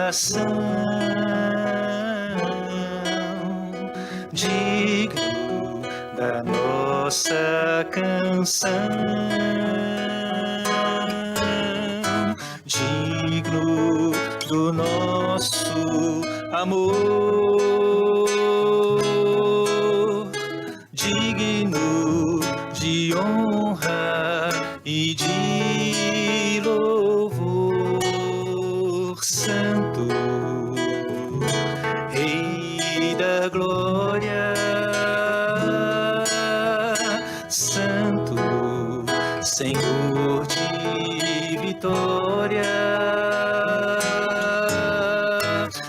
coração, digno da nossa canção, digno do nosso amor, digno de honra e de louvor. Santo, Rei da glória, Santo, Senhor de vitória,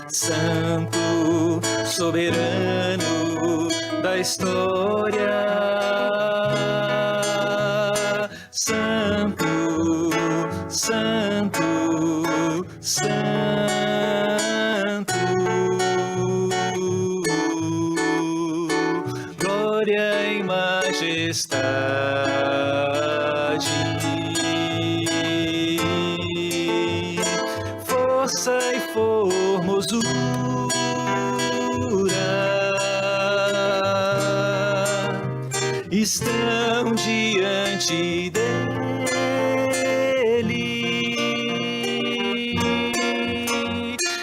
Santo, soberano da história, Santo, Santo, Santo, glória e majestade, força e formosura estão diante dele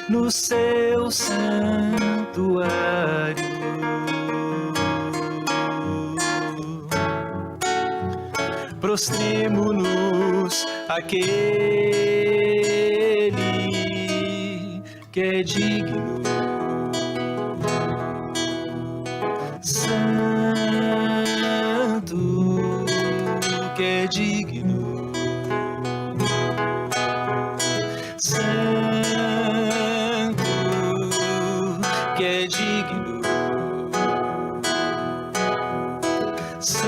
no seu santuário. Prostremo-nos àquele que é digno, Santo, que é digno, Santo, que é digno, Santo.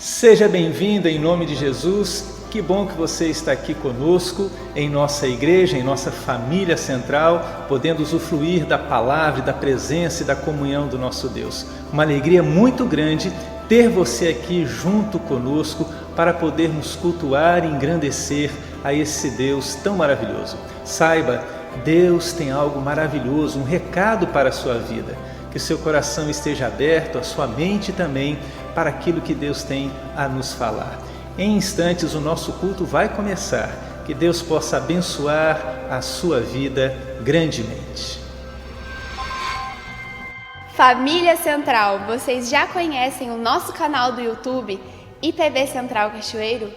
Seja bem-vindo em nome de Jesus. Que bom que você está aqui conosco em nossa igreja, em nossa família central, podendo usufruir da palavra, da presença e da comunhão do nosso Deus. Uma alegria muito grande ter você aqui junto conosco para podermos cultuar e engrandecer a esse Deus tão maravilhoso. Saiba, Deus tem algo maravilhoso, um recado para a sua vida. Que o seu coração esteja aberto, a sua mente também, para aquilo que Deus tem a nos falar. Em instantes o nosso culto vai começar. Que Deus possa abençoar a sua vida grandemente. Família Central, vocês já conhecem o nosso canal do YouTube, IPB Central Cachoeiro?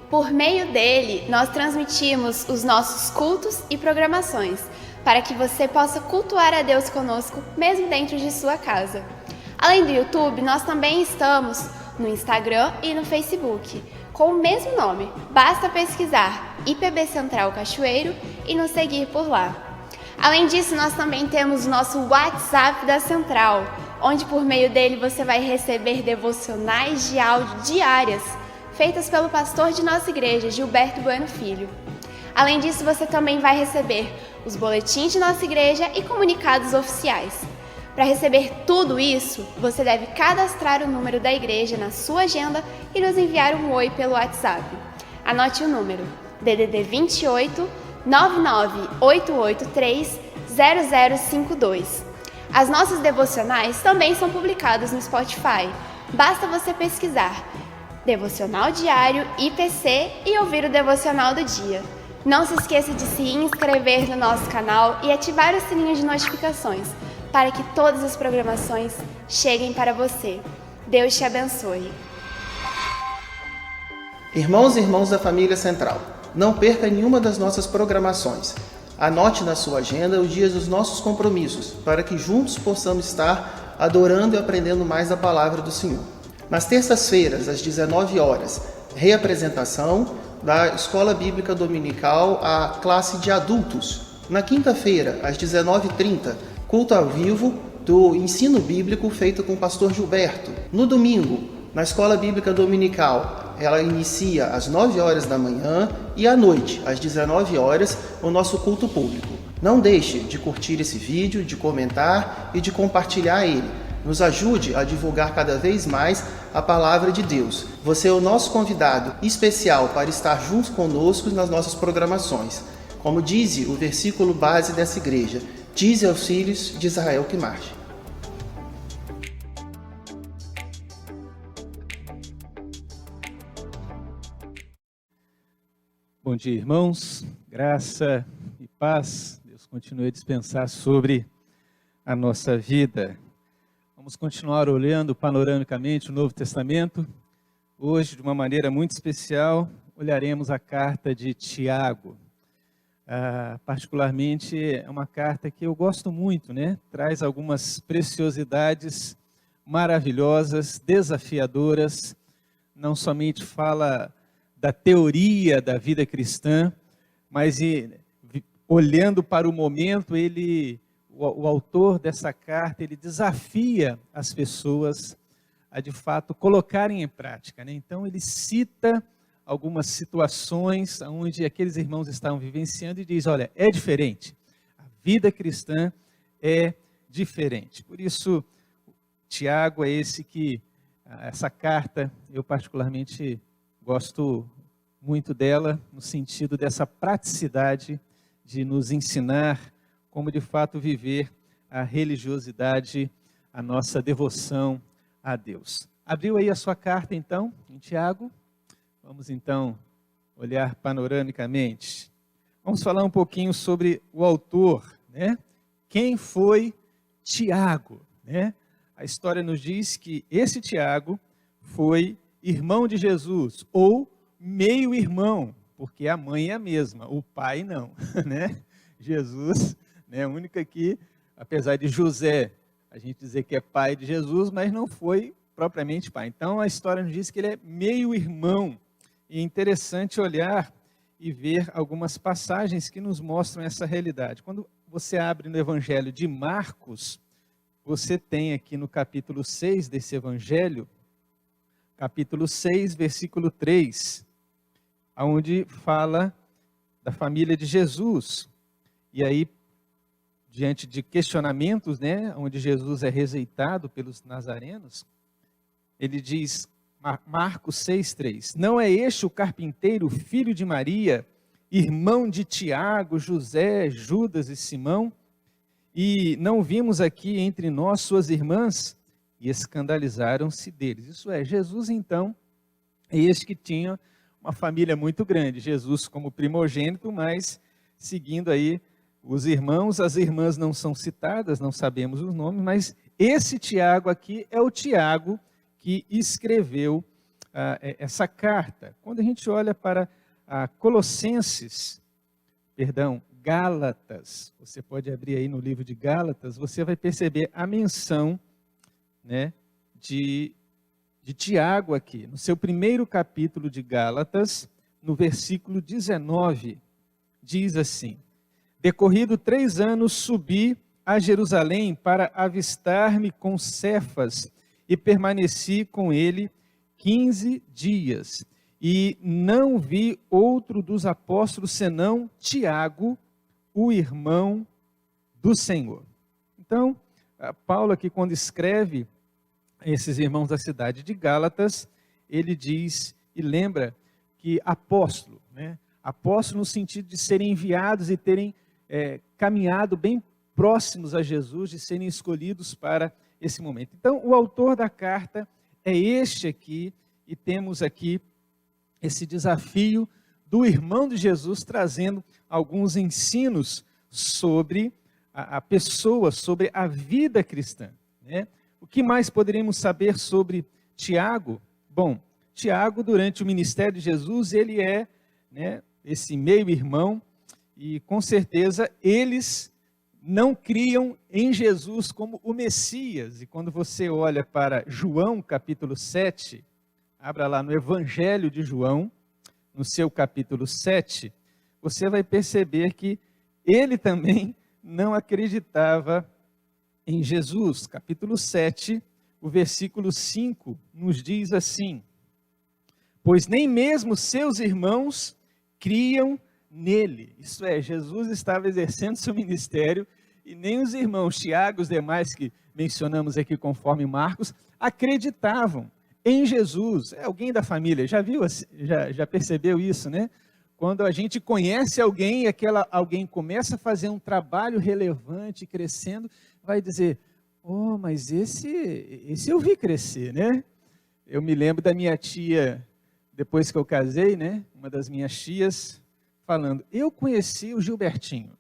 Por meio dele, nós transmitimos os nossos cultos e programações, para que você possa cultuar a Deus conosco, mesmo dentro de sua casa. Além do YouTube, nós também estamos no Instagram e no Facebook, com o mesmo nome. Basta pesquisar IPB Central Cachoeiro e nos seguir por lá. Além disso, nós também temos o nosso WhatsApp da Central, onde por meio dele você vai receber devocionais de áudio diárias, feitas pelo pastor de nossa igreja, Gilberto Bueno Filho. Além disso, você também vai receber os boletins de nossa igreja e comunicados oficiais. Para receber tudo isso, você deve cadastrar o número da igreja na sua agenda e nos enviar um oi pelo WhatsApp. Anote o número: DDD 28 99883 0052. As nossas devocionais também são publicadas no Spotify. Basta você pesquisar Devocional Diário IPC e ouvir o Devocional do Dia. Não se esqueça de se inscrever no nosso canal e ativar o sininho de notificações, para que todas as programações cheguem para você. Deus te abençoe. Irmãos e irmãs da Família Central, não perca nenhuma das nossas programações. Anote na sua agenda os dias dos nossos compromissos, para que juntos possamos estar adorando e aprendendo mais da Palavra do Senhor. Nas terças-feiras, às 19 horas, reapresentação da Escola Bíblica Dominical, a classe de adultos. Na quinta-feira, às 19h30, culto ao vivo do ensino bíblico feito com o pastor Gilberto. No domingo, na Escola Bíblica Dominical, ela inicia às 9 horas da manhã e à noite, às 19 horas, o nosso culto público. Não deixe de curtir esse vídeo, de comentar e de compartilhar ele. Nos ajude a divulgar cada vez mais a palavra de Deus. Você é o nosso convidado especial para estar junto conosco nas nossas programações. Como diz o versículo base dessa igreja, dize aos filhos de Israel que marche. Bom dia, irmãos. Graça e paz. Deus continue a dispensar sobre a nossa vida. Vamos continuar olhando panoramicamente o Novo Testamento. Hoje, de uma maneira muito especial, olharemos a carta de Tiago. Particularmente, é uma carta que eu gosto muito, né? Traz algumas preciosidades maravilhosas, desafiadoras. Não somente fala da teoria da vida cristã, mas olhando para o momento, o autor dessa carta, ele desafia as pessoas a, de fato, colocarem em prática, né? Então, ele cita algumas situações onde aqueles irmãos estavam vivenciando e diz, olha, é diferente. A vida cristã é diferente. Por isso, Tiago é essa carta, eu particularmente gosto muito dela, no sentido dessa praticidade de nos ensinar como de fato viver a religiosidade, a nossa devoção a Deus. Abriu aí a sua carta então, em Tiago? Vamos então olhar panoramicamente. Vamos falar um pouquinho sobre o autor, né? Quem foi Tiago, né? A história nos diz que esse Tiago foi irmão de Jesus, ou meio-irmão, porque a mãe é a mesma, o pai não, né? Jesus, né, o único aqui, apesar de José, a gente dizer que é pai de Jesus, mas não foi propriamente pai. Então, a história nos diz que ele é meio-irmão. E é interessante olhar e ver algumas passagens que nos mostram essa realidade. Quando você abre no Evangelho de Marcos, você tem aqui no capítulo 6 desse Evangelho, capítulo 6, versículo 3, onde fala da família de Jesus. E aí, diante de questionamentos, né, onde Jesus é rejeitado pelos nazarenos, ele diz, Marcos 6, 3, não é este o carpinteiro, filho de Maria, irmão de Tiago, José, Judas e Simão? E não vimos aqui entre nós suas irmãs? E escandalizaram-se deles. Isso é, Jesus então, é este que tinha uma família muito grande. Jesus como primogênito, mas seguindo aí os irmãos, as irmãs não são citadas, não sabemos os nomes, mas esse Tiago aqui é o Tiago que escreveu essa carta. Quando a gente olha para Gálatas, você pode abrir aí no livro de Gálatas, você vai perceber a menção, né, de Tiago aqui, no seu primeiro capítulo de Gálatas, no versículo 19, diz assim, decorrido 3 anos, subi a Jerusalém para avistar-me com Cefas e permaneci com ele 15 dias. E não vi outro dos apóstolos senão Tiago, o irmão do Senhor. Então, Paulo aqui quando escreve esses irmãos da cidade de Gálatas, ele diz e lembra que apóstolo, né? Apóstolo no sentido de serem enviados e terem caminhado bem próximos a Jesus, de serem escolhidos para esse momento. Então, o autor da carta é este aqui, e temos aqui esse desafio do irmão de Jesus, trazendo alguns ensinos sobre a pessoa, sobre a vida cristã, né? O que mais poderíamos saber sobre Tiago? Bom, Tiago, durante o ministério de Jesus, ele é, né, esse meio-irmão, e com certeza eles não criam em Jesus como o Messias. E quando você olha para João capítulo 7, abra lá no Evangelho de João, no seu capítulo 7, você vai perceber que ele também não acreditava em Jesus. Capítulo 7, o versículo 5 nos diz assim, pois nem mesmo seus irmãos criam nele. Isso é, Jesus estava exercendo seu ministério e nem os irmãos Tiago, os demais que mencionamos aqui conforme Marcos, acreditavam em Jesus. É alguém da família, já viu, já percebeu isso, né? Quando a gente conhece alguém e alguém começa a fazer um trabalho relevante, crescendo, vai dizer, oh, mas esse eu vi crescer, né? Eu me lembro da minha tia, depois que eu casei, né? Uma das minhas tias, falando, eu conheci o Gilbertinho,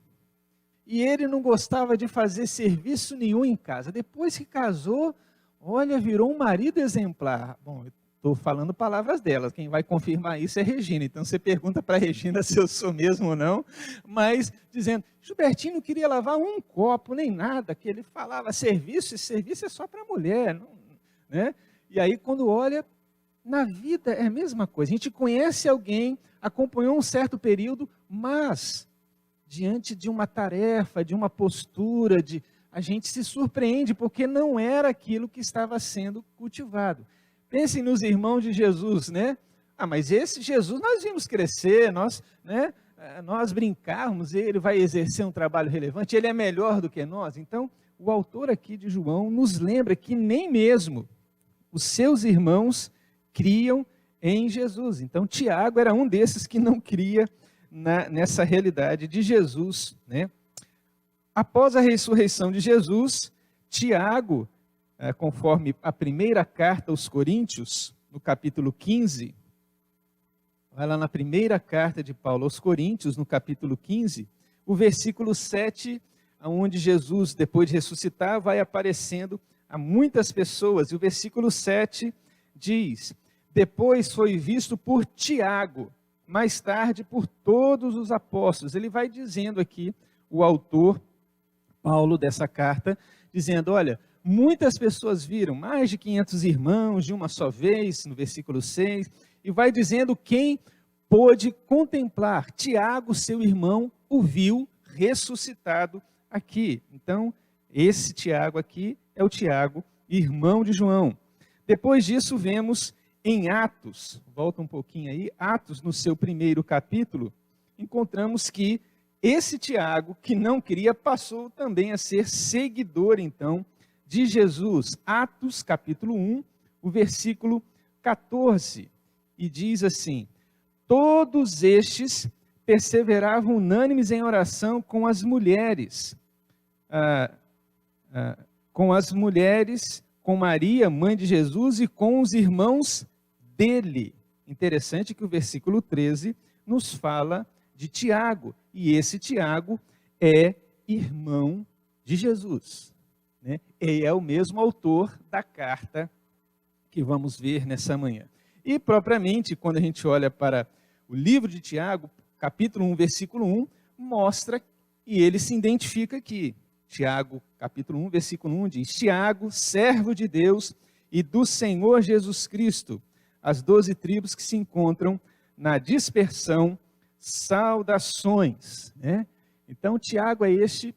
e ele não gostava de fazer serviço nenhum em casa. Depois que casou, olha, virou um marido exemplar. Bom, estou falando palavras dela, quem vai confirmar isso é Regina, então você pergunta para a Regina se eu sou mesmo ou não, mas dizendo, Gilbertinho não queria lavar um copo, nem nada, que ele falava, serviço é só para mulher, não, né? E aí quando olha, na vida é a mesma coisa, a gente conhece alguém, acompanhou um certo período, mas diante de uma tarefa, de uma postura, a gente se surpreende, porque não era aquilo que estava sendo cultivado. Pensem nos irmãos de Jesus, né? Ah, mas esse Jesus nós vimos crescer, nós brincávamos, ele vai exercer um trabalho relevante, ele é melhor do que nós. Então, o autor aqui de João nos lembra que nem mesmo os seus irmãos criam em Jesus. Então, Tiago era um desses que não cria nessa realidade de Jesus, né? Após a ressurreição de Jesus, Tiago, conforme a primeira carta aos Coríntios, no capítulo 15, vai lá na primeira carta de Paulo aos Coríntios, no capítulo 15, o versículo 7, onde Jesus, depois de ressuscitar, vai aparecendo a muitas pessoas, e o versículo 7 diz, depois foi visto por Tiago, mais tarde por todos os apóstolos. Ele vai dizendo aqui, o autor, Paulo, dessa carta, dizendo, olha, muitas pessoas viram, mais de 500 irmãos de uma só vez, no versículo 6, e vai dizendo quem pôde contemplar. Tiago, seu irmão, o viu ressuscitado aqui. Então, esse Tiago aqui é o Tiago, irmão de João. Depois disso, vemos em Atos, volta um pouquinho aí, Atos, no seu primeiro capítulo, encontramos que esse Tiago, que não queria, passou também a ser seguidor, então, de Jesus. Atos, capítulo 1, o versículo 14, e diz assim, todos estes perseveravam unânimes em oração com as mulheres, com Maria, mãe de Jesus, e com os irmãos dele. Interessante que o versículo 13 nos fala de Tiago, e esse Tiago é irmão de Jesus, né? E é o mesmo autor da carta que vamos ver nessa manhã. E propriamente, quando a gente olha para o livro de Tiago, capítulo 1, versículo 1, mostra, e ele se identifica aqui. Tiago, capítulo 1, versículo 1 diz, Tiago, servo de Deus e do Senhor Jesus Cristo, as 12 tribos que se encontram na dispersão, saudações, né? Então, Tiago é este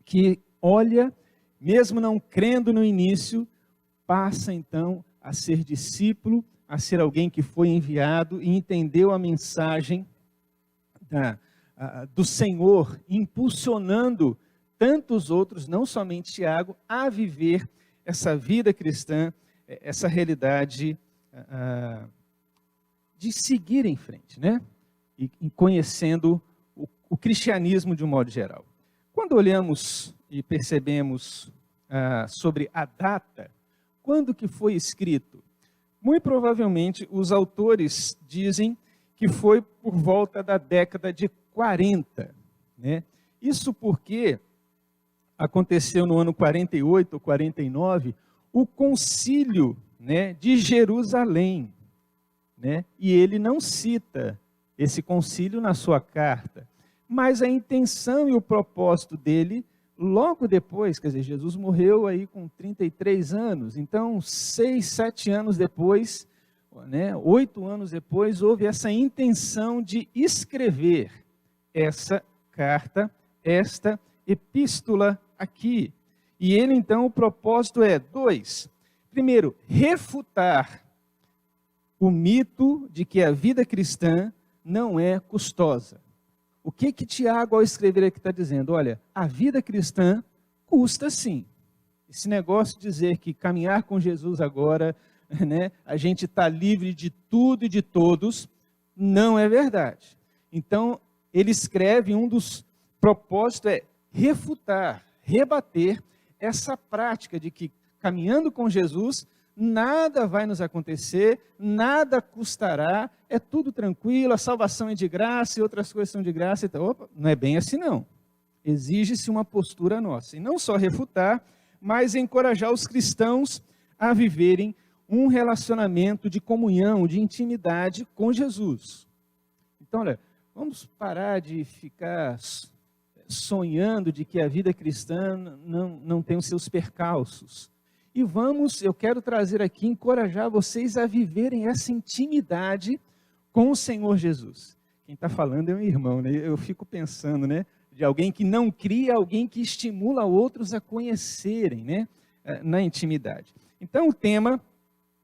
que olha, mesmo não crendo no início, passa então a ser discípulo, a ser alguém que foi enviado e entendeu a mensagem do Senhor, impulsionando tantos outros, não somente Tiago, a viver essa vida cristã, essa realidade de seguir em frente, né? E conhecendo o cristianismo de um modo geral. Quando olhamos e percebemos sobre a data, quando que foi escrito? Muito provavelmente os autores dizem que foi por volta da década de 40, né? Isso porque aconteceu no ano 48 ou 49, o concílio, né, de Jerusalém, né? E ele não cita esse concílio na sua carta, mas a intenção e o propósito dele, logo depois, quer dizer, Jesus morreu aí com 33 anos, então 6, 7 anos depois, né, 8 anos depois, houve essa intenção de escrever essa carta, esta epístola aqui. E ele então, o propósito é 2. Primeiro, refutar o mito de que a vida cristã não é custosa. O que Tiago, ao escrever aqui, está dizendo? Olha, a vida cristã custa sim. Esse negócio de dizer que caminhar com Jesus agora, né, a gente está livre de tudo e de todos, não é verdade. Então, ele escreve, um dos propósitos é refutar, rebater essa prática de que caminhando com Jesus, nada vai nos acontecer, nada custará, é tudo tranquilo, a salvação é de graça e outras coisas são de graça. Então, opa, não é bem assim não. Exige-se uma postura nossa. E não só refutar, mas encorajar os cristãos a viverem um relacionamento de comunhão, de intimidade com Jesus. Então, olha, vamos parar de ficar sonhando de que a vida cristã não tem os seus percalços. E eu quero trazer aqui, encorajar vocês a viverem essa intimidade com o Senhor Jesus. Quem está falando é um irmão, né? Eu fico pensando, né? De alguém que não cria, alguém que estimula outros a conhecerem, né? Na intimidade. Então, o tema,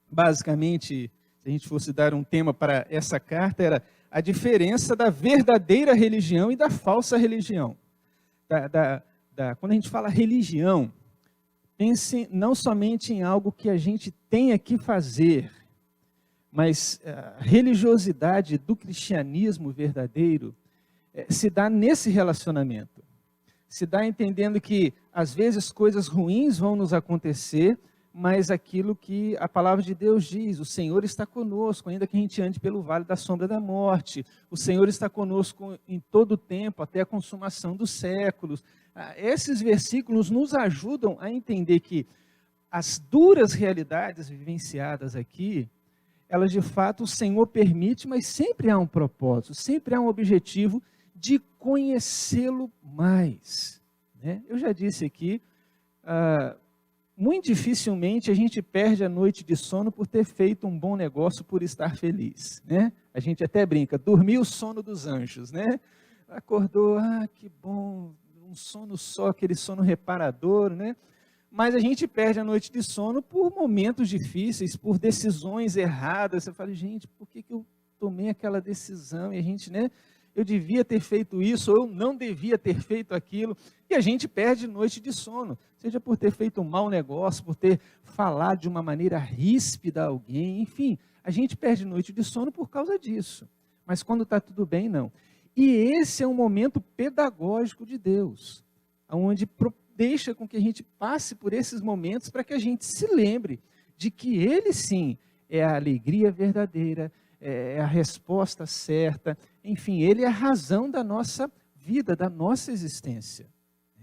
basicamente, se a gente fosse dar um tema para essa carta, era a diferença da verdadeira religião e da falsa religião. Quando a gente fala religião, pense não somente em algo que a gente tenha que fazer, mas a religiosidade do cristianismo verdadeiro se dá nesse relacionamento. Se dá entendendo que, às vezes, coisas ruins vão nos acontecer, mas aquilo que a palavra de Deus diz, o Senhor está conosco, ainda que a gente ande pelo vale da sombra da morte, o Senhor está conosco em todo o tempo, até a consumação dos séculos. Esses versículos nos ajudam a entender que as duras realidades vivenciadas aqui, elas de fato o Senhor permite, mas sempre há um propósito, sempre há um objetivo de conhecê-lo mais. Né? Eu já disse aqui, muito dificilmente a gente perde a noite de sono por ter feito um bom negócio, por estar feliz. Né? A gente até brinca, dormiu o sono dos anjos. Né? Acordou, que bom, um sono só, aquele sono reparador, né? Mas a gente perde a noite de sono por momentos difíceis, por decisões erradas. Você fala, gente, por que eu tomei aquela decisão? E a gente, né? Eu devia ter feito isso, ou eu não devia ter feito aquilo. E a gente perde noite de sono, seja por ter feito um mau negócio, por ter falado de uma maneira ríspida a alguém, enfim. A gente perde noite de sono por causa disso. Mas quando está tudo bem, não. E esse é um momento pedagógico de Deus, onde deixa com que a gente passe por esses momentos para que a gente se lembre de que Ele sim é a alegria verdadeira, é a resposta certa, enfim, Ele é a razão da nossa vida, da nossa existência.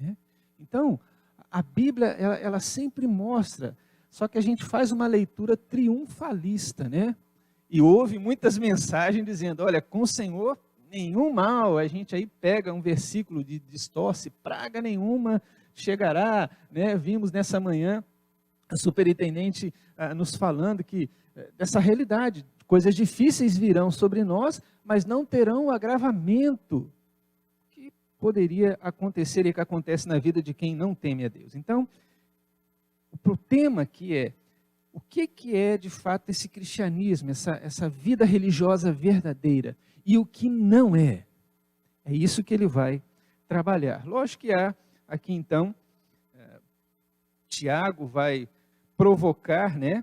Né? Então, a Bíblia, ela sempre mostra, só que a gente faz uma leitura triunfalista, né? E ouve muitas mensagens dizendo, olha, com o Senhor nenhum mal, a gente aí pega um versículo de distorce, praga nenhuma chegará, né? Vimos nessa manhã a superintendente nos falando que dessa realidade, coisas difíceis virão sobre nós, mas não terão o agravamento que poderia acontecer e que acontece na vida de quem não teme a Deus. Então, o tema aqui é, o que é de fato esse cristianismo, essa vida religiosa verdadeira? E o que não é? É isso que ele vai trabalhar. Lógico que há aqui então, Tiago vai provocar, né,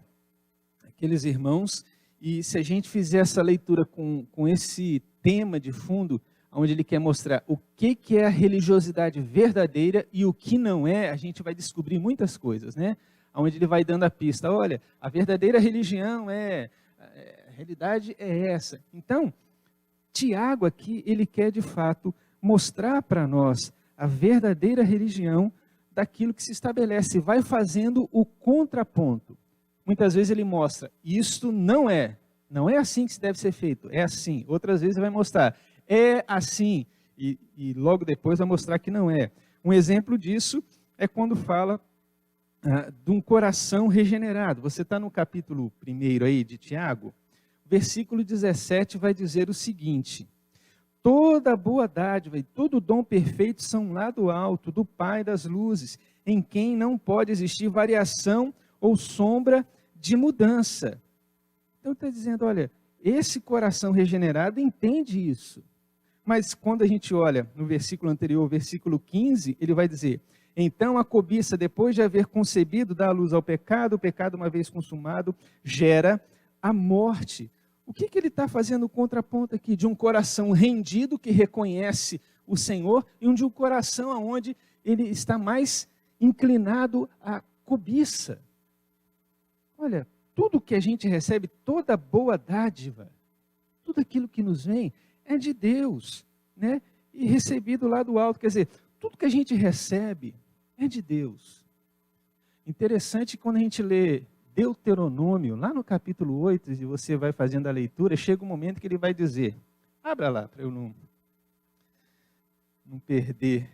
aqueles irmãos, e se a gente fizer essa leitura com esse tema de fundo, onde ele quer mostrar o que é a religiosidade verdadeira e o que não é, a gente vai descobrir muitas coisas, né? Onde ele vai dando a pista, olha, a verdadeira religião a realidade é essa. Então, Tiago aqui, ele quer de fato mostrar para nós a verdadeira religião daquilo que se estabelece, vai fazendo o contraponto. Muitas vezes ele mostra, isto não é assim que se deve ser feito, é assim. Outras vezes ele vai mostrar, é assim, e logo depois vai mostrar que não é. Um exemplo disso é quando fala de um coração regenerado. Você está no capítulo 1 aí de Tiago, versículo 17 vai dizer o seguinte, toda boa dádiva e todo dom perfeito são lá do alto, do Pai das luzes, em quem não pode existir variação ou sombra de mudança. Então está dizendo, olha, esse coração regenerado entende isso. Mas quando a gente olha no versículo anterior, versículo 15, ele vai dizer, então a cobiça, depois de haver concebido, dá a luz ao pecado, o pecado, uma vez consumado, gera a morte. O que ele está fazendo o contraponto aqui? De um coração rendido, que reconhece o Senhor, e de um coração onde ele está mais inclinado à cobiça. Olha, tudo que a gente recebe, toda boa dádiva, tudo aquilo que nos vem, é de Deus, né? E recebido lá do alto. Quer dizer, tudo que a gente recebe é de Deus. Interessante quando a gente lê Deuteronômio, lá no capítulo 8, e você vai fazendo a leitura, chega um momento que ele vai dizer, abra lá para eu não perder,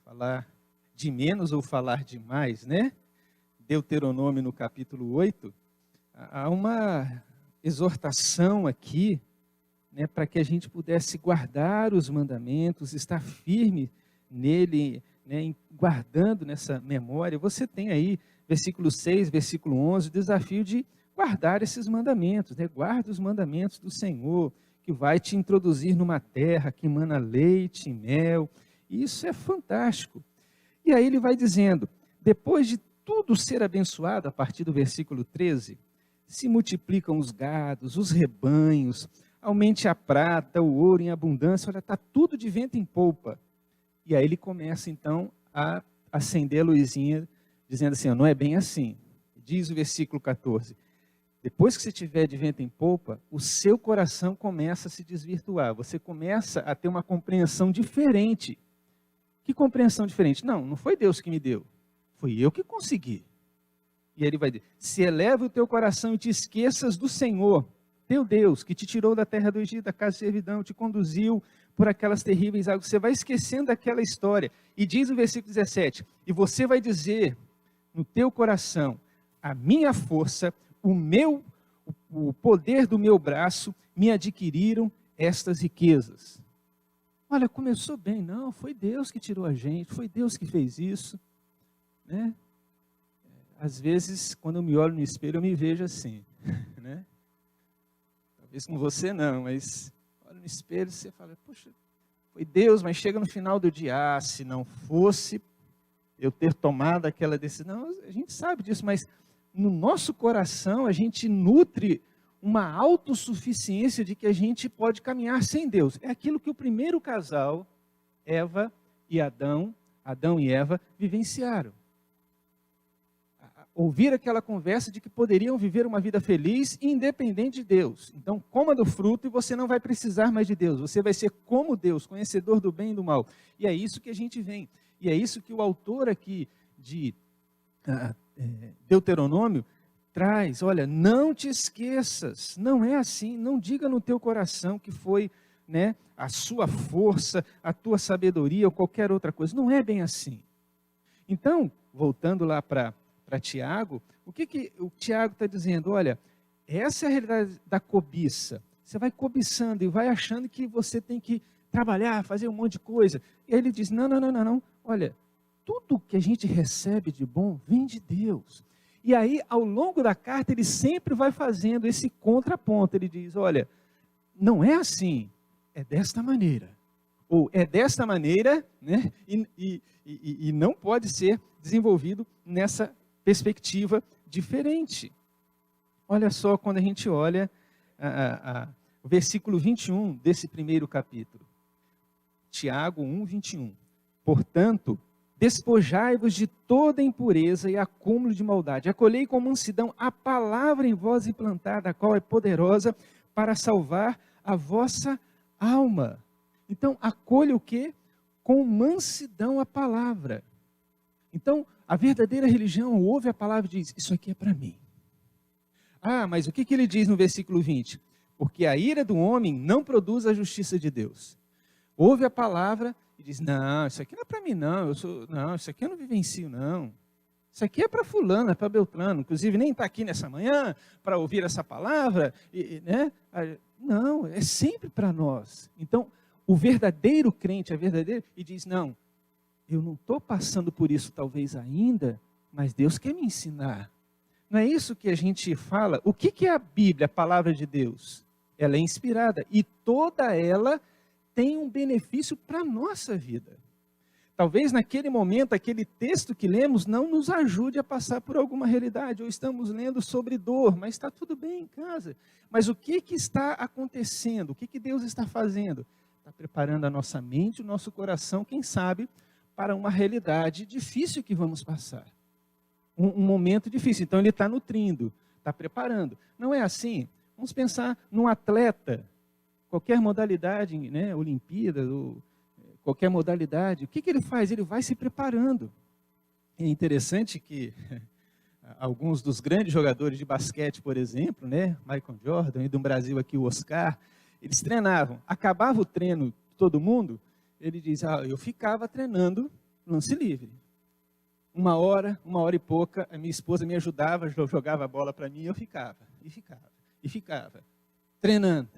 falar de menos ou falar de mais, né? Deuteronômio no capítulo 8, há uma exortação aqui, né, para que a gente pudesse guardar os mandamentos, estar firme nele, né, guardando nessa memória. Você tem aí, versículo 6, versículo 11, o desafio de guardar esses mandamentos, né? Guarda os mandamentos do Senhor, que vai te introduzir numa terra que emana leite e mel. E isso é fantástico. E aí ele vai dizendo, depois de tudo ser abençoado, a partir do versículo 13, se multiplicam os gados, os rebanhos, aumente a prata, o ouro em abundância, olha, está tudo de vento em polpa. E aí ele começa então a acender a luzinha, dizendo assim, não é bem assim. Diz o versículo 14, depois que você tiver de vento em polpa, o seu coração começa a se desvirtuar, você começa a ter uma compreensão diferente. Que compreensão diferente? Não foi Deus que me deu, foi eu que consegui. E aí ele vai dizer, se eleva o teu coração e te esqueças do Senhor, teu Deus, que te tirou da terra do Egito, da casa de servidão, te conduziu por aquelas terríveis águas, você vai esquecendo daquela história. E diz o versículo 17, e você vai dizer no teu coração, a minha força, o poder do meu braço me adquiriram estas riquezas. Olha, começou bem, não, foi Deus que tirou a gente, foi Deus que fez isso, né? Às vezes, quando eu me olho no espelho, eu me vejo assim, né? Talvez com você não, mas olha no espelho e você fala, poxa, foi Deus, mas chega no final do dia, se não fosse eu ter tomado aquela decisão, a gente sabe disso, mas no nosso coração a gente nutre uma autossuficiência de que a gente pode caminhar sem Deus. É aquilo que o primeiro casal, Eva e Adão e Eva, vivenciaram. Ouvir aquela conversa de que poderiam viver uma vida feliz independente de Deus. Então, coma do fruto e você não vai precisar mais de Deus. Você vai ser como Deus, conhecedor do bem e do mal. E é isso que a gente vem. E é isso que o autor aqui de Deuteronômio traz. Olha, não te esqueças. Não é assim. Não diga no teu coração que foi, né, a sua força, a tua sabedoria ou qualquer outra coisa. Não é bem assim. Então, voltando lá para Tiago, o que o Tiago está dizendo? Olha, essa é a realidade da cobiça. Você vai cobiçando e vai achando que você tem que trabalhar, fazer um monte de coisa. E aí ele diz, não. Olha, tudo que a gente recebe de bom vem de Deus. E aí, ao longo da carta, ele sempre vai fazendo esse contraponto. Ele diz, olha, não é assim, é desta maneira. Ou é desta maneira, né? E não pode ser desenvolvido nessa perspectiva diferente. Olha só, quando a gente olha o versículo 21 desse primeiro capítulo. Tiago 1, 21. Portanto, despojai-vos de toda impureza e acúmulo de maldade. Acolhei com mansidão a palavra em vós implantada, a qual é poderosa para salvar a vossa alma. Então, acolha o quê? Com mansidão a palavra. Então, a verdadeira religião ouve a palavra e diz, isso aqui é para mim. Ah, mas o que ele diz no versículo 20? Porque a ira do homem não produz a justiça de Deus. Ouve a palavra e diz, não, isso aqui não é para mim não, isso aqui eu não vivencio não. Isso aqui é para fulano, é para Beltrano, inclusive nem está aqui nessa manhã para ouvir essa palavra, né? Não, é sempre para nós. Então, o verdadeiro crente, e diz, não, eu não estou passando por isso talvez ainda, mas Deus quer me ensinar. Não é isso que a gente fala? O que é a Bíblia, a palavra de Deus? Ela é inspirada e toda ela tem um benefício para a nossa vida. Talvez naquele momento, aquele texto que lemos não nos ajude a passar por alguma realidade, ou estamos lendo sobre dor, mas está tudo bem em casa. Mas o que está acontecendo? O que Deus está fazendo? Está preparando a nossa mente, o nosso coração, quem sabe, para uma realidade difícil que vamos passar. Um momento difícil. Então ele está nutrindo, está preparando. Não é assim? Vamos pensar num atleta, qualquer modalidade, né, Olimpíada, ou qualquer modalidade, o que ele faz? Ele vai se preparando. É interessante que alguns dos grandes jogadores de basquete, por exemplo, né, Michael Jordan, e do Brasil aqui o Oscar, eles treinavam. Acabava o treino de todo mundo, ele diz, eu ficava treinando lance livre. 1 hora e pouca, a minha esposa me ajudava, jogava a bola para mim, eu ficava, treinando,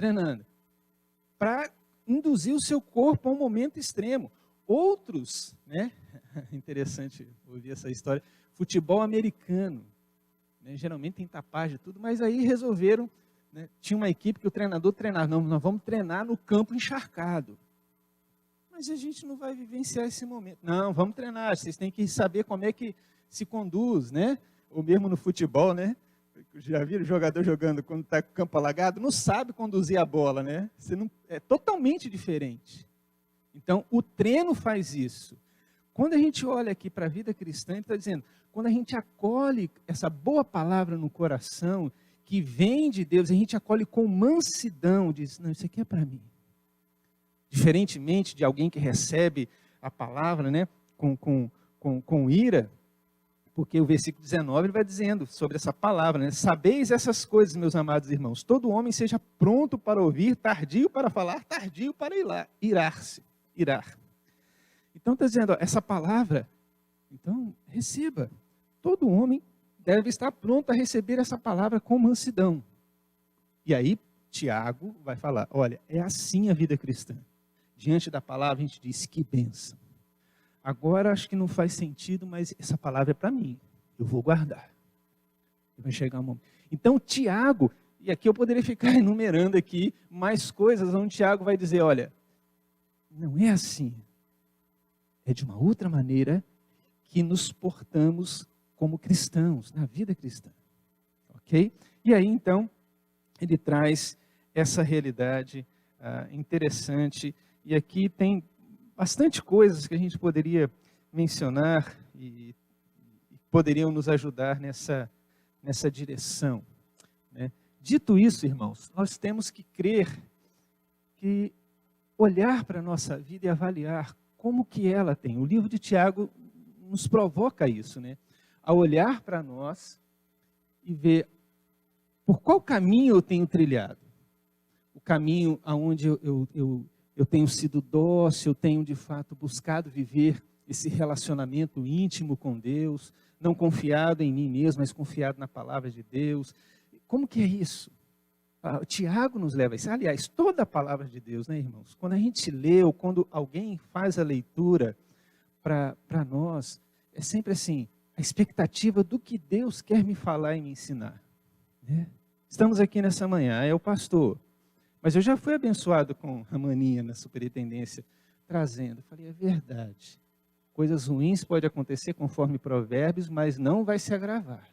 para induzir o seu corpo a um momento extremo. Outros, né, interessante ouvir essa história, futebol americano, né, geralmente tem tapagem e tudo, mas aí resolveram, né, tinha uma equipe que o treinador treinava, não, nós vamos treinar no campo encharcado. Mas a gente não vai vivenciar esse momento. Não, vamos treinar, vocês têm que saber como é que se conduz, né? Ou mesmo no futebol, né? Já viram o jogador jogando quando está com o campo alagado? Não sabe conduzir a bola, né? É totalmente diferente. Então, o treino faz isso. Quando a gente olha aqui para a vida cristã, ele está dizendo, quando a gente acolhe essa boa palavra no coração, que vem de Deus, a gente acolhe com mansidão, diz, não, isso aqui é para mim. Diferentemente de alguém que recebe a palavra, né, com ira, porque o versículo 19 ele vai dizendo sobre essa palavra, né, sabeis essas coisas, meus amados irmãos, todo homem seja pronto para ouvir, tardio para falar, tardio para irar. Então está dizendo, essa palavra, então receba, todo homem deve estar pronto a receber essa palavra com mansidão. E aí Tiago vai falar, olha, é assim a vida cristã. Diante da palavra a gente diz, que bênção. Agora acho que não faz sentido, mas essa palavra é para mim. Eu vou guardar. Vai chegar um momento. Então Tiago, e aqui eu poderia ficar enumerando aqui mais coisas, onde Tiago vai dizer, olha, não é assim. É de uma outra maneira que nos portamos como cristãos, na vida cristã. Ok? E aí então, ele traz essa realidade interessante. E aqui tem bastante coisas que a gente poderia mencionar e poderiam nos ajudar nessa direção. Né? Dito isso, irmãos, nós temos que crer, que olhar para a nossa vida e avaliar como que ela tem. O livro de Tiago nos provoca isso, né? A olhar para nós e ver por qual caminho eu tenho trilhado. O caminho aonde eu tenho sido dócil, eu tenho de fato buscado viver esse relacionamento íntimo com Deus, não confiado em mim mesmo, mas confiado na palavra de Deus. Como que é isso? Tiago nos leva a isso. Aliás, toda a palavra de Deus, né, irmãos? Quando a gente lê ou quando alguém faz a leitura para nós, é sempre assim, a expectativa do que Deus quer me falar e me ensinar. Né? Estamos aqui nessa manhã, é o pastor. Mas eu já fui abençoado com a maninha na superintendência, trazendo. Falei, é verdade. Coisas ruins podem acontecer conforme Provérbios, mas não vai se agravar.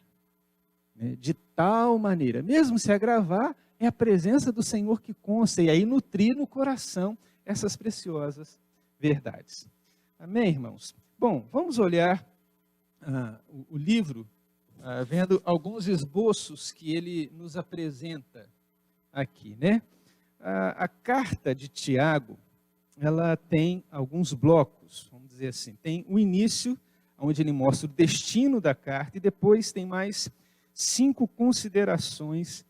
Né? De tal maneira, mesmo se agravar, é a presença do Senhor que consta, e aí nutrir no coração essas preciosas verdades. Amém, irmãos? Bom, vamos olhar o livro, vendo alguns esboços que ele nos apresenta aqui, né? A carta de Tiago, ela tem alguns blocos, vamos dizer assim. Tem o início, onde ele mostra o destino da carta, e depois tem mais 5 considerações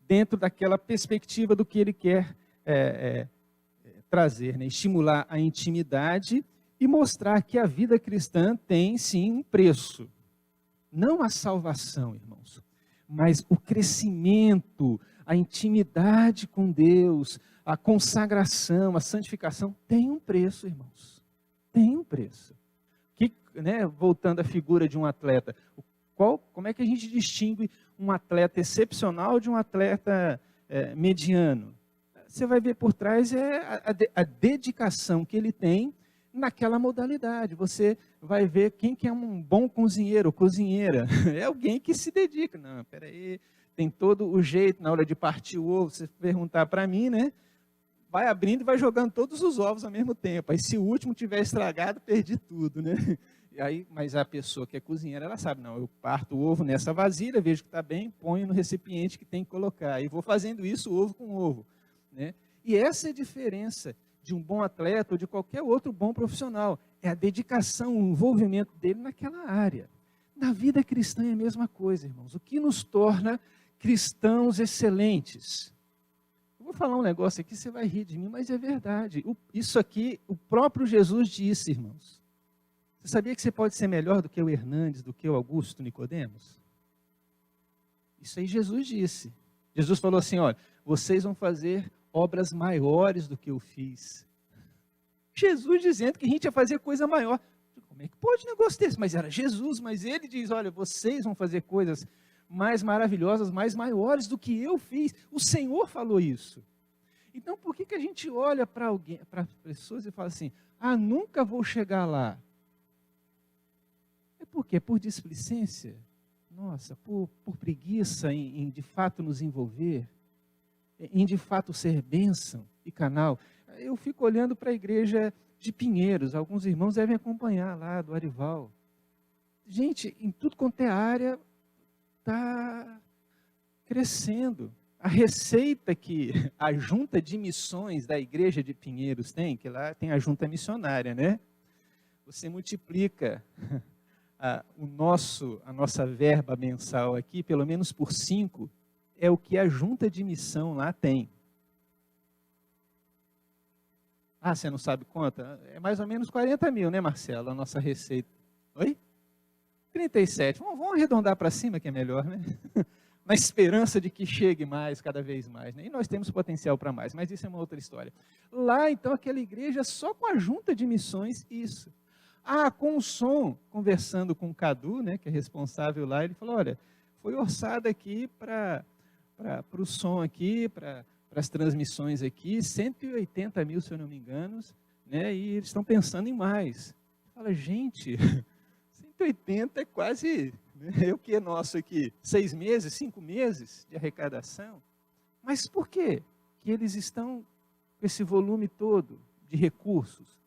dentro daquela perspectiva do que ele quer trazer, né? Estimular a intimidade e mostrar que a vida cristã tem, sim, um preço. Não a salvação, irmãos, mas o crescimento, a intimidade com Deus, a consagração, a santificação, tem um preço, irmãos. Tem um preço. Que, né, voltando à figura de um atleta, Como é que a gente distingue um atleta excepcional de um atleta mediano? Você vai ver por trás a dedicação que ele tem naquela modalidade. Você vai ver quem que é um bom cozinheiro ou cozinheira. É alguém que se dedica. Não, peraí, tem todo o jeito na hora de partir o ovo. Se perguntar para mim, né? Vai abrindo e vai jogando todos os ovos ao mesmo tempo. Aí se o último tiver estragado, perdi tudo, né? E aí, mas a pessoa que é cozinheira, ela sabe, não, eu parto o ovo nessa vasilha, vejo que está bem, ponho no recipiente que tem que colocar. E vou fazendo isso ovo com ovo, né? E essa é a diferença de um bom atleta ou de qualquer outro bom profissional. É a dedicação, o envolvimento dele naquela área. Na vida cristã é a mesma coisa, irmãos. O que nos torna cristãos excelentes? Eu vou falar um negócio aqui, você vai rir de mim, mas é verdade. Isso aqui, o próprio Jesus disse, irmãos. Você sabia que você pode ser melhor do que o Hernandes, do que o Augusto Nicodemos? Isso aí Jesus disse. Jesus falou assim, olha, vocês vão fazer obras maiores do que eu fiz. Jesus dizendo que a gente ia fazer coisa maior. Como é que pode um negócio desse? Mas era Jesus, mas ele diz, olha, vocês vão fazer coisas mais maravilhosas, mais maiores do que eu fiz. O Senhor falou isso. Então, por que a gente olha para alguém, para pessoas e fala assim, nunca vou chegar lá? É porque por displicência, nossa, por preguiça em de fato nos envolver, em de fato ser bênção e canal. Eu fico olhando para a igreja de Pinheiros, alguns irmãos devem acompanhar lá do Arival. Gente, em tudo quanto é área, está crescendo. A receita que a junta de missões da igreja de Pinheiros tem, que lá tem a junta missionária, né? Você multiplica a nossa verba mensal aqui, pelo menos por 5, é o que a junta de missão lá tem. Você não sabe conta? É mais ou menos 40 mil, né, Marcelo, a nossa receita. Oi? 37. Vamos arredondar para cima, que é melhor, né? Na esperança de que chegue mais, cada vez mais. Né? E nós temos potencial para mais, mas isso é uma outra história. Lá, então, aquela igreja, só com a junta de missões, isso. Com o som, conversando com o Cadu, né, que é responsável lá, ele falou, olha, foi orçado aqui para o som aqui, para as transmissões aqui, 180 mil, se eu não me engano, né, e eles estão pensando em mais. Fala, gente, 180 é quase, né, o que é nosso aqui? 6 meses, 5 meses de arrecadação? Mas por quê que eles estão com esse volume todo de recursos?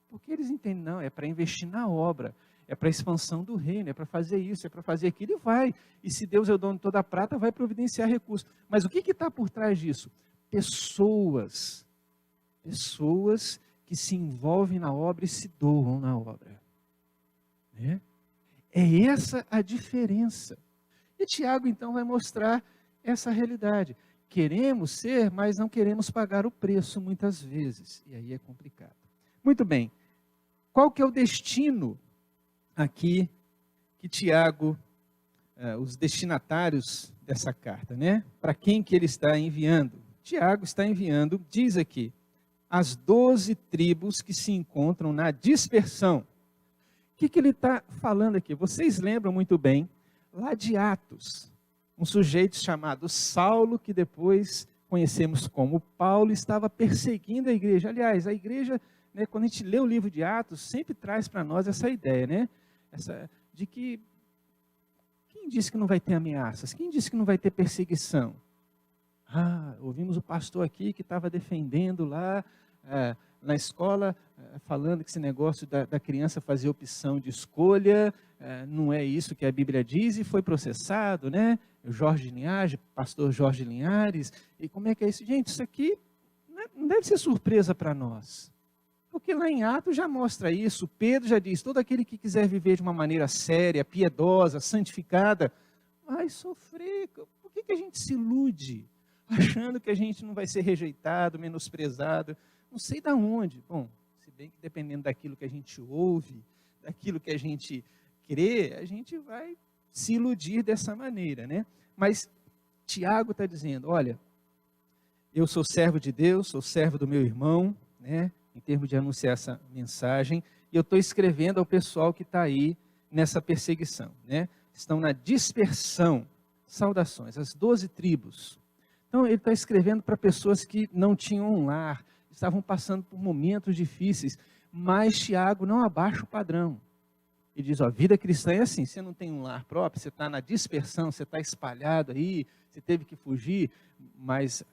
Porque eles entendem, não, é para investir na obra, é para a expansão do reino, é para fazer isso, é para fazer aquilo, e vai. E se Deus é o dono de toda a prata, vai providenciar recursos. Mas o que está por trás disso? Pessoas que se envolvem na obra e se doam na obra. Né? É essa a diferença. E Tiago, então, vai mostrar essa realidade. Queremos ser, mas não queremos pagar o preço muitas vezes. E aí é complicado. Muito bem. Qual que é o destino aqui que Tiago, os destinatários dessa carta, né? Para quem que ele está enviando? Tiago está enviando, diz aqui, as 12 tribos que se encontram na dispersão. O que ele está falando aqui? Vocês lembram muito bem, lá de Atos, um sujeito chamado Saulo, que depois conhecemos como Paulo, estava perseguindo a igreja. Aliás, a igreja, né, quando a gente lê o livro de Atos, sempre traz para nós essa ideia, né? De que, quem disse que não vai ter ameaças? Quem disse que não vai ter perseguição? Ouvimos o pastor aqui que estava defendendo lá na escola, falando que esse negócio da criança fazer opção de escolha, não é isso que a Bíblia diz, e foi processado, né? Jorge Linhares, pastor Jorge Linhares, e como é que é isso? Gente, isso aqui não deve ser surpresa para nós, porque lá em Atos já mostra isso. Pedro já diz, todo aquele que quiser viver de uma maneira séria, piedosa, santificada, vai sofrer. Por que a gente se ilude, achando que a gente não vai ser rejeitado, menosprezado, não sei de onde? Bom, se bem que dependendo daquilo que a gente ouve, daquilo que a gente crê, a gente vai se iludir dessa maneira, né? Mas Tiago está dizendo, olha, eu sou servo de Deus, sou servo do meu irmão, né? Em termos de anunciar essa mensagem, e eu estou escrevendo ao pessoal que está aí nessa perseguição, né? estão na dispersão. Saudações, as 12 tribos. Então ele está escrevendo para pessoas que não tinham um lar, estavam passando por momentos difíceis, mas Tiago não abaixa o padrão. Ele diz, a vida cristã é assim, você não tem um lar próprio, você está na dispersão, você está espalhado aí, você teve que fugir, mas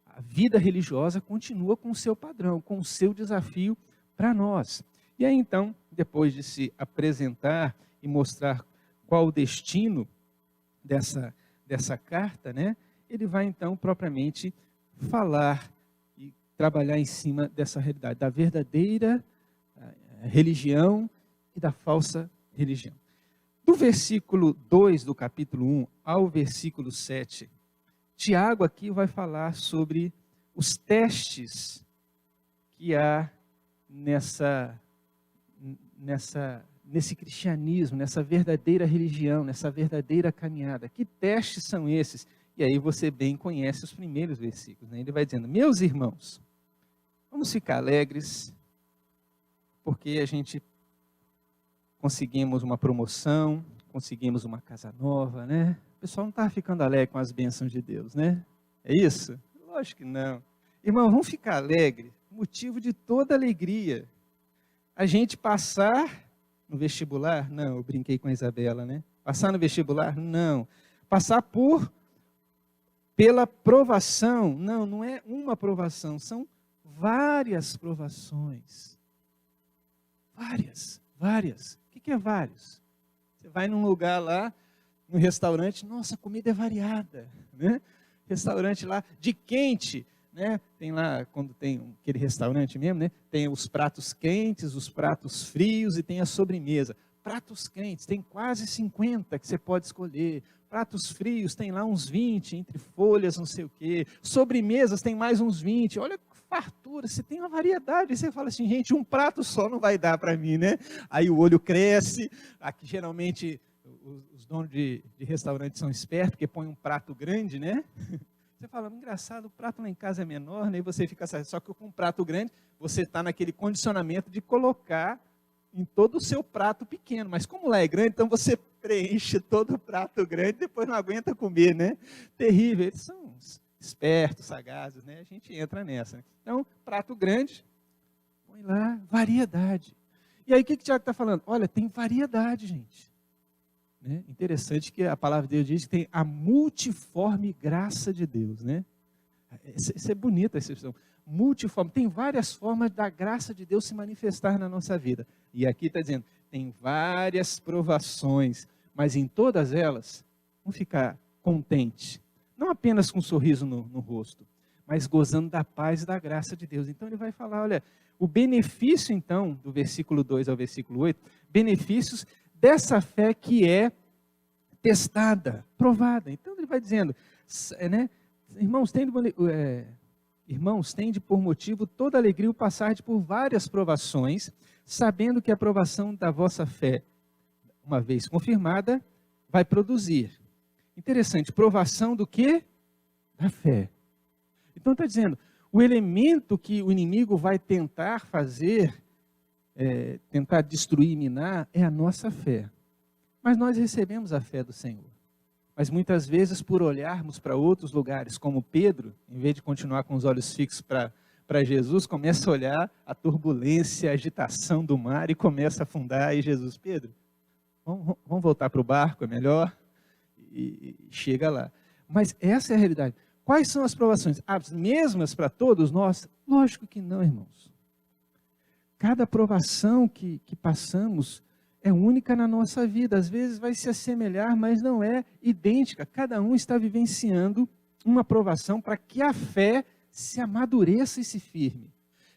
a vida religiosa continua com o seu padrão, com o seu desafio para nós. E aí então, depois de se apresentar e mostrar qual o destino dessa carta, né, ele vai então propriamente falar e trabalhar em cima dessa realidade, da verdadeira religião e da falsa religião. Do versículo 2 do capítulo 1 ao versículo 7, Tiago aqui vai falar sobre os testes que há nesse cristianismo, nessa verdadeira religião, nessa verdadeira caminhada. Que testes são esses? E aí você bem conhece os primeiros versículos, né? Ele vai dizendo, meus irmãos, vamos ficar alegres, porque a gente conseguimos uma promoção, conseguimos uma casa nova, né? O pessoal não está ficando alegre com as bênçãos de Deus, né? É isso? Lógico que não. Irmão, vamos ficar alegre, motivo de toda alegria. A gente passar no vestibular? Não, eu brinquei com a Isabela, né? Passar no vestibular? Não. Passar pela provação? Não, não é uma provação, são várias provações. Várias. O que é vários? Você vai num lugar lá, no restaurante, nossa, a comida é variada, né? Restaurante lá de quente, né? Tem lá, quando tem aquele restaurante mesmo, né? Tem os pratos quentes, os pratos frios e tem a sobremesa. Pratos quentes, tem quase 50 que você pode escolher. Pratos frios, tem lá uns 20, entre folhas, não sei o quê. Sobremesas, tem mais uns 20. Olha que fartura, você tem uma variedade. Aí você fala assim, gente, um prato só não vai dar para mim, né? Aí o olho cresce. Aqui, geralmente, os donos de restaurante são espertos, porque põem um prato grande, né? Você fala, engraçado, o prato lá em casa é menor, né? E você fica, só que com um prato grande, você está naquele condicionamento de colocar em todo o seu prato pequeno. Mas como lá é grande, então você preenche todo o prato grande e depois não aguenta comer, né? Terrível. Eles são espertos, sagazes, né? A gente entra nessa. Né? Então, prato grande, põe lá, variedade. E aí o que o Tiago está falando? Olha, tem variedade, gente. Né? Interessante que a palavra de Deus diz que tem a multiforme graça de Deus, né? Isso é bonita essa expressão. Multiforme, tem várias formas da graça de Deus se manifestar na nossa vida. E aqui está dizendo, tem várias provações, mas em todas elas, vamos ficar contente. Não apenas com um sorriso no rosto, mas gozando da paz e da graça de Deus. Então ele vai falar, olha, o benefício então, do versículo 2 ao versículo 8, benefícios dessa fé que é testada, provada. Então ele vai dizendo, né, irmãos, tende por motivo toda alegria o passar por várias provações, sabendo que a provação da vossa fé, uma vez confirmada, vai produzir. Interessante, provação do quê? Da fé. Então está dizendo, o elemento que o inimigo vai tentar fazer, tentar destruir, minar, é a nossa fé. Mas nós recebemos a fé do Senhor. Mas muitas vezes, por olharmos para outros lugares, como Pedro, em vez de continuar com os olhos fixos para Jesus, começa a olhar a turbulência, a agitação do mar e começa a afundar. E Jesus, Pedro, vamos voltar para o barco, é melhor? E chega lá. Mas essa é a realidade. Quais são as provações? As mesmas para todos nós? Lógico que não, irmãos. Cada provação que passamos é única na nossa vida. Às vezes vai se assemelhar, mas não é idêntica. Cada um está vivenciando uma provação para que a fé se amadureça e se firme.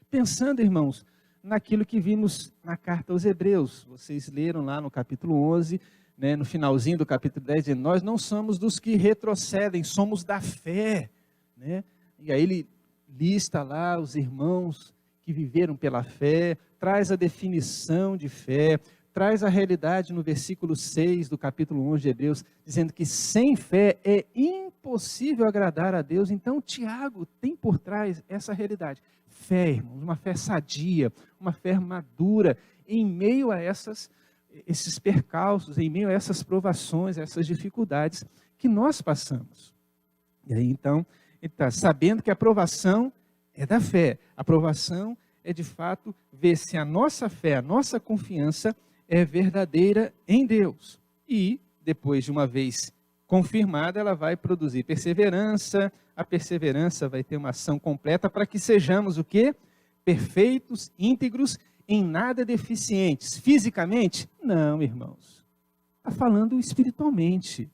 Pensando, irmãos, naquilo que vimos na carta aos Hebreus. Vocês leram lá no capítulo 11, né, no finalzinho do capítulo 10, dizendo, nós não somos dos que retrocedem, somos da fé. Né? E aí ele lista lá os irmãos que viveram pela fé, traz a definição de fé, traz a realidade no versículo 6 do capítulo 11 de Hebreus, dizendo que sem fé é impossível agradar a Deus. Então, Tiago tem por trás essa realidade. Fé, irmãos, uma fé sadia, uma fé madura, em meio a essas esses percalços, em meio a essas provações, a essas dificuldades que nós passamos. E aí então, ele está sabendo que a provação é da fé. A provação é de fato ver se a nossa fé, a nossa confiança é verdadeira em Deus. E depois de uma vez confirmada, ela vai produzir perseverança. A perseverança vai ter uma ação completa para que sejamos o quê? Perfeitos, íntegros, em nada deficientes. Fisicamente? Não, irmãos. Está falando espiritualmente,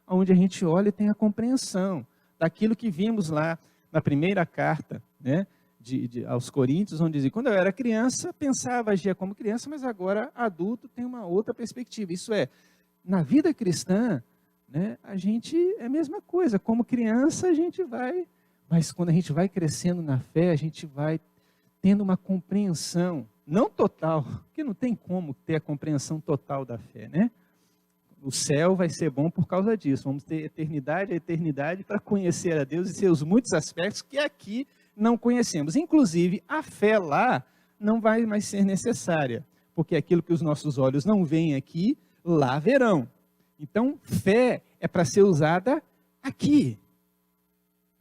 onde a gente olha e tem a compreensão daquilo que vimos lá na primeira carta, né, aos Coríntios, onde diz: quando eu era criança, pensava, agia como criança, mas agora adulto tem uma outra perspectiva. Isso é, na vida cristã, né, a gente é a mesma coisa. Como criança a gente vai, mas quando a gente vai crescendo na fé, a gente vai tendo uma compreensão, não total, porque não tem como ter a compreensão total da fé, né? O céu vai ser bom por causa disso. Vamos ter eternidade, a eternidade para conhecer a Deus e seus muitos aspectos que aqui não conhecemos. Inclusive, a fé lá não vai mais ser necessária, porque aquilo que os nossos olhos não veem aqui, lá verão. Então, fé é para ser usada aqui.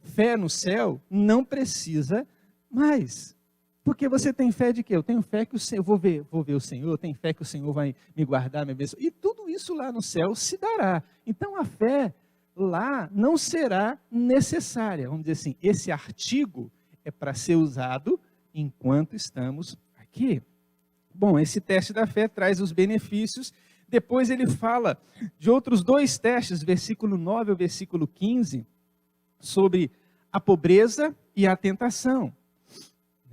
Fé no céu não precisa mais. Porque você tem fé de quê? Eu tenho fé que o Senhor, vou ver o Senhor, eu tenho fé que o Senhor vai me guardar, me abençoar. E tudo isso lá no céu se dará. Então a fé lá não será necessária. Vamos dizer assim, esse artigo é para ser usado enquanto estamos aqui. Bom, esse teste da fé traz os benefícios. Depois ele fala de outros dois testes, versículo 9 ao versículo 15, sobre a pobreza e a tentação,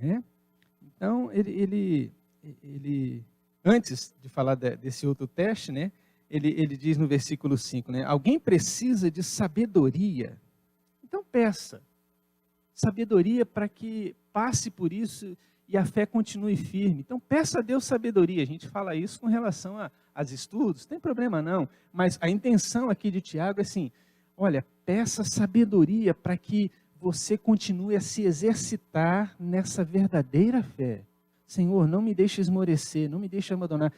né? Então, ele antes de falar desse outro teste, né, ele diz no versículo 5, né, alguém precisa de sabedoria. Então, peça sabedoria para que passe por isso e a fé continue firme. Então, peça a Deus sabedoria. A gente fala isso com relação aos estudos, não tem problema não, mas a intenção aqui de Tiago é assim, olha, peça sabedoria para que você continue a se exercitar nessa verdadeira fé. Senhor, não me deixe esmorecer, não me deixe abandonar,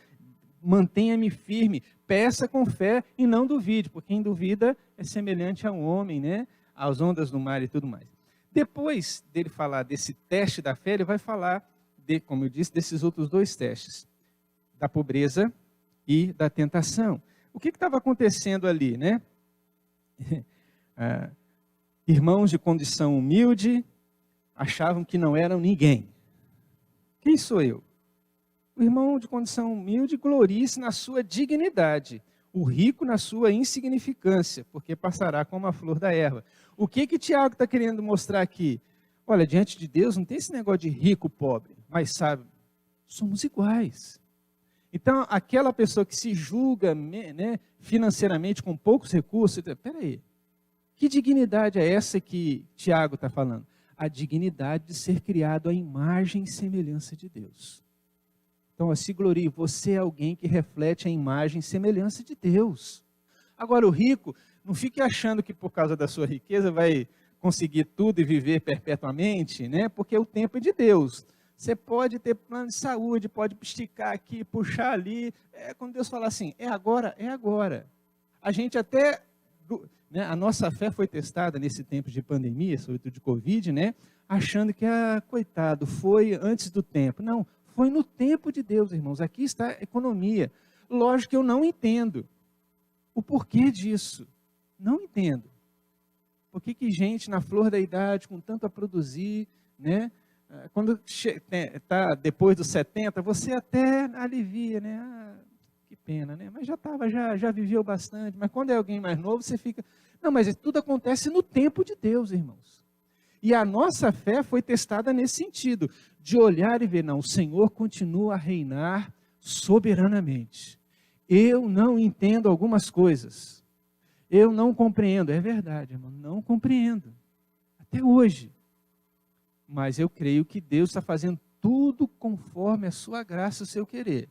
mantenha-me firme, peça com fé e não duvide, porque quem duvida é semelhante a um homem, né? Às ondas do mar e tudo mais. Depois dele falar desse teste da fé, ele vai falar, como eu disse, desses outros dois testes, da pobreza e da tentação. O que estava acontecendo ali, né? Irmãos de condição humilde achavam que não eram ninguém. Quem sou eu? O irmão de condição humilde glorie-se na sua dignidade, o rico na sua insignificância, porque passará como a flor da erva. O que Tiago está querendo mostrar aqui? Olha, diante de Deus não tem esse negócio de rico, pobre, mas sabe, somos iguais. Então, aquela pessoa que se julga, né, financeiramente com poucos recursos, peraí, que dignidade é essa que Tiago está falando? A dignidade de ser criado à imagem e semelhança de Deus. Então, se glorie, você é alguém que reflete a imagem e semelhança de Deus. Agora, o rico, não fique achando que por causa da sua riqueza vai conseguir tudo e viver perpetuamente, né? Porque o tempo é de Deus. Você pode ter plano de saúde, pode esticar aqui, puxar ali. Quando Deus fala assim, é agora, é agora. A gente até... né, a nossa fé foi testada nesse tempo de pandemia, sobretudo de Covid, né? Achando que, coitado, foi antes do tempo. Não, foi no tempo de Deus, irmãos. Aqui está a economia. Lógico que eu não entendo o porquê disso. Não entendo. Por que gente na flor da idade, com tanto a produzir, né? Quando está depois dos 70, você até alivia, né? Que pena, né? Mas já viveu bastante. Mas quando é alguém mais novo, você fica... Não, mas tudo acontece no tempo de Deus, irmãos. E a nossa fé foi testada nesse sentido, de olhar e ver, não, o Senhor continua a reinar soberanamente. Eu não entendo algumas coisas. Eu não compreendo. É verdade, irmão, não compreendo. Até hoje. Mas eu creio que Deus está fazendo tudo conforme a sua graça e o seu querer.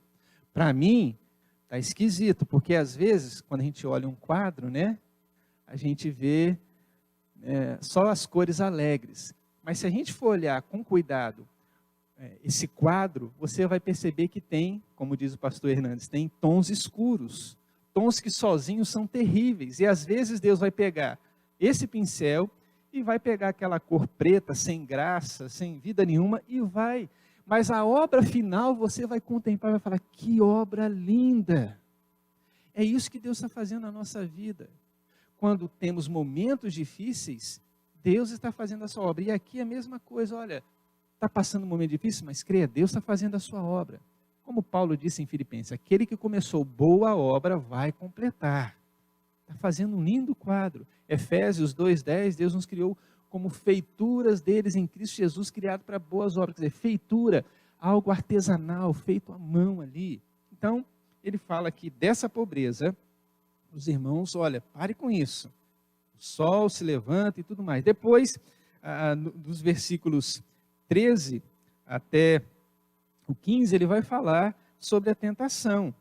Para mim, está esquisito, porque às vezes, quando a gente olha um quadro, né, a gente vê só as cores alegres. Mas se a gente for olhar com cuidado esse quadro, você vai perceber que tem, como diz o pastor Hernandes, tem tons escuros, tons que sozinhos são terríveis, e às vezes Deus vai pegar esse pincel e vai pegar aquela cor preta, sem graça, sem vida nenhuma, mas a obra final você vai contemplar, vai falar, que obra linda! É isso que Deus está fazendo na nossa vida. Quando temos momentos difíceis, Deus está fazendo a sua obra, e aqui é a mesma coisa, olha, está passando um momento difícil, mas creia, Deus está fazendo a sua obra. Como Paulo disse em Filipenses, aquele que começou boa obra vai completar. Está fazendo um lindo quadro. Efésios 2:10, Deus nos criou como feituras deles em Cristo Jesus, criado para boas obras. Quer dizer, feitura, algo artesanal, feito à mão ali. Então, ele fala aqui dessa pobreza, os irmãos, olha, pare com isso. O sol se levanta e tudo mais. Depois, dos versículos 13 até o 15, ele vai falar sobre a tentação.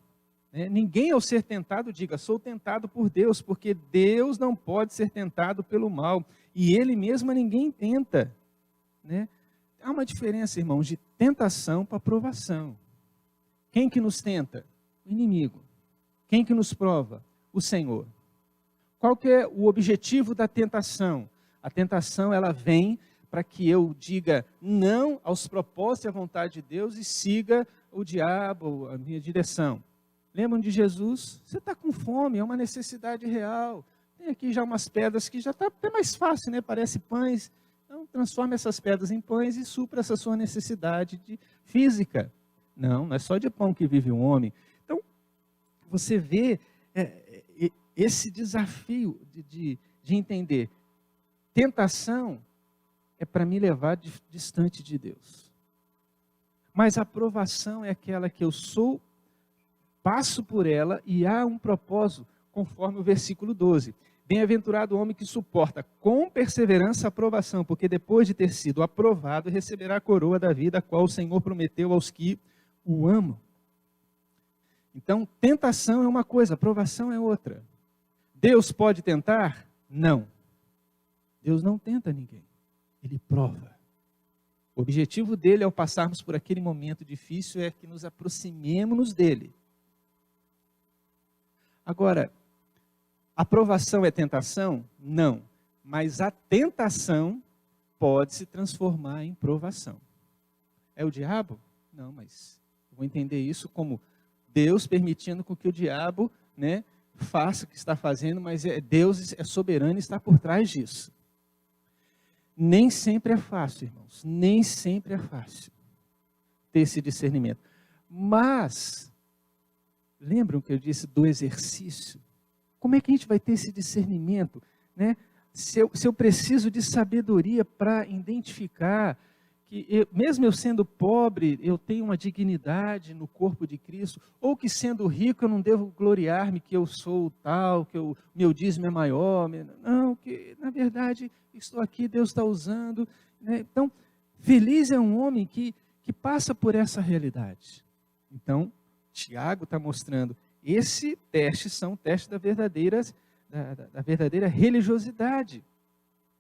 Ninguém ao ser tentado diga, sou tentado por Deus, porque Deus não pode ser tentado pelo mal, e Ele mesmo a ninguém tenta. Há uma diferença, irmãos, de tentação para provação. Quem que nos tenta? O inimigo. Quem que nos prova? O Senhor. Qual que é o objetivo da tentação? A tentação, ela vem para que eu diga não aos propósitos e à vontade de Deus e siga o diabo, a minha direção. Lembram de Jesus? Você está com fome, é uma necessidade real. Tem aqui já umas pedras que já está até mais fácil, né? Parece pães. Então, transforme essas pedras em pães e supra essa sua necessidade física. Não é só de pão que vive um homem. Então, você vê esse desafio de entender. Tentação é para me levar distante de Deus. Mas a aprovação é aquela que eu passo por ela e há um propósito, conforme o versículo 12. Bem-aventurado o homem que suporta com perseverança a aprovação, porque depois de ter sido aprovado, receberá a coroa da vida, a qual o Senhor prometeu aos que o amam. Então, tentação é uma coisa, aprovação é outra. Deus pode tentar? Não. Deus não tenta ninguém. Ele prova. O objetivo dele ao passarmos por aquele momento difícil é que nos aproximemos dele. Agora, aprovação é tentação? Não. Mas a tentação pode se transformar em provação. É o diabo? Não, mas eu vou entender isso como Deus permitindo com que o diabo, faça o que está fazendo, mas Deus é soberano e está por trás disso. Nem sempre é fácil, irmãos. Nem sempre é fácil ter esse discernimento. Mas, lembram que eu disse do exercício? Como é que a gente vai ter esse discernimento? Se eu preciso de sabedoria para identificar que, mesmo eu sendo pobre, eu tenho uma dignidade no corpo de Cristo, ou que sendo rico eu não devo gloriar-me que eu sou tal, que meu dízimo é maior. Não, que na verdade estou aqui, Deus está usando. Então, feliz é um homem que passa por essa realidade. Então, Tiago está mostrando, esse teste são testes da verdadeira religiosidade.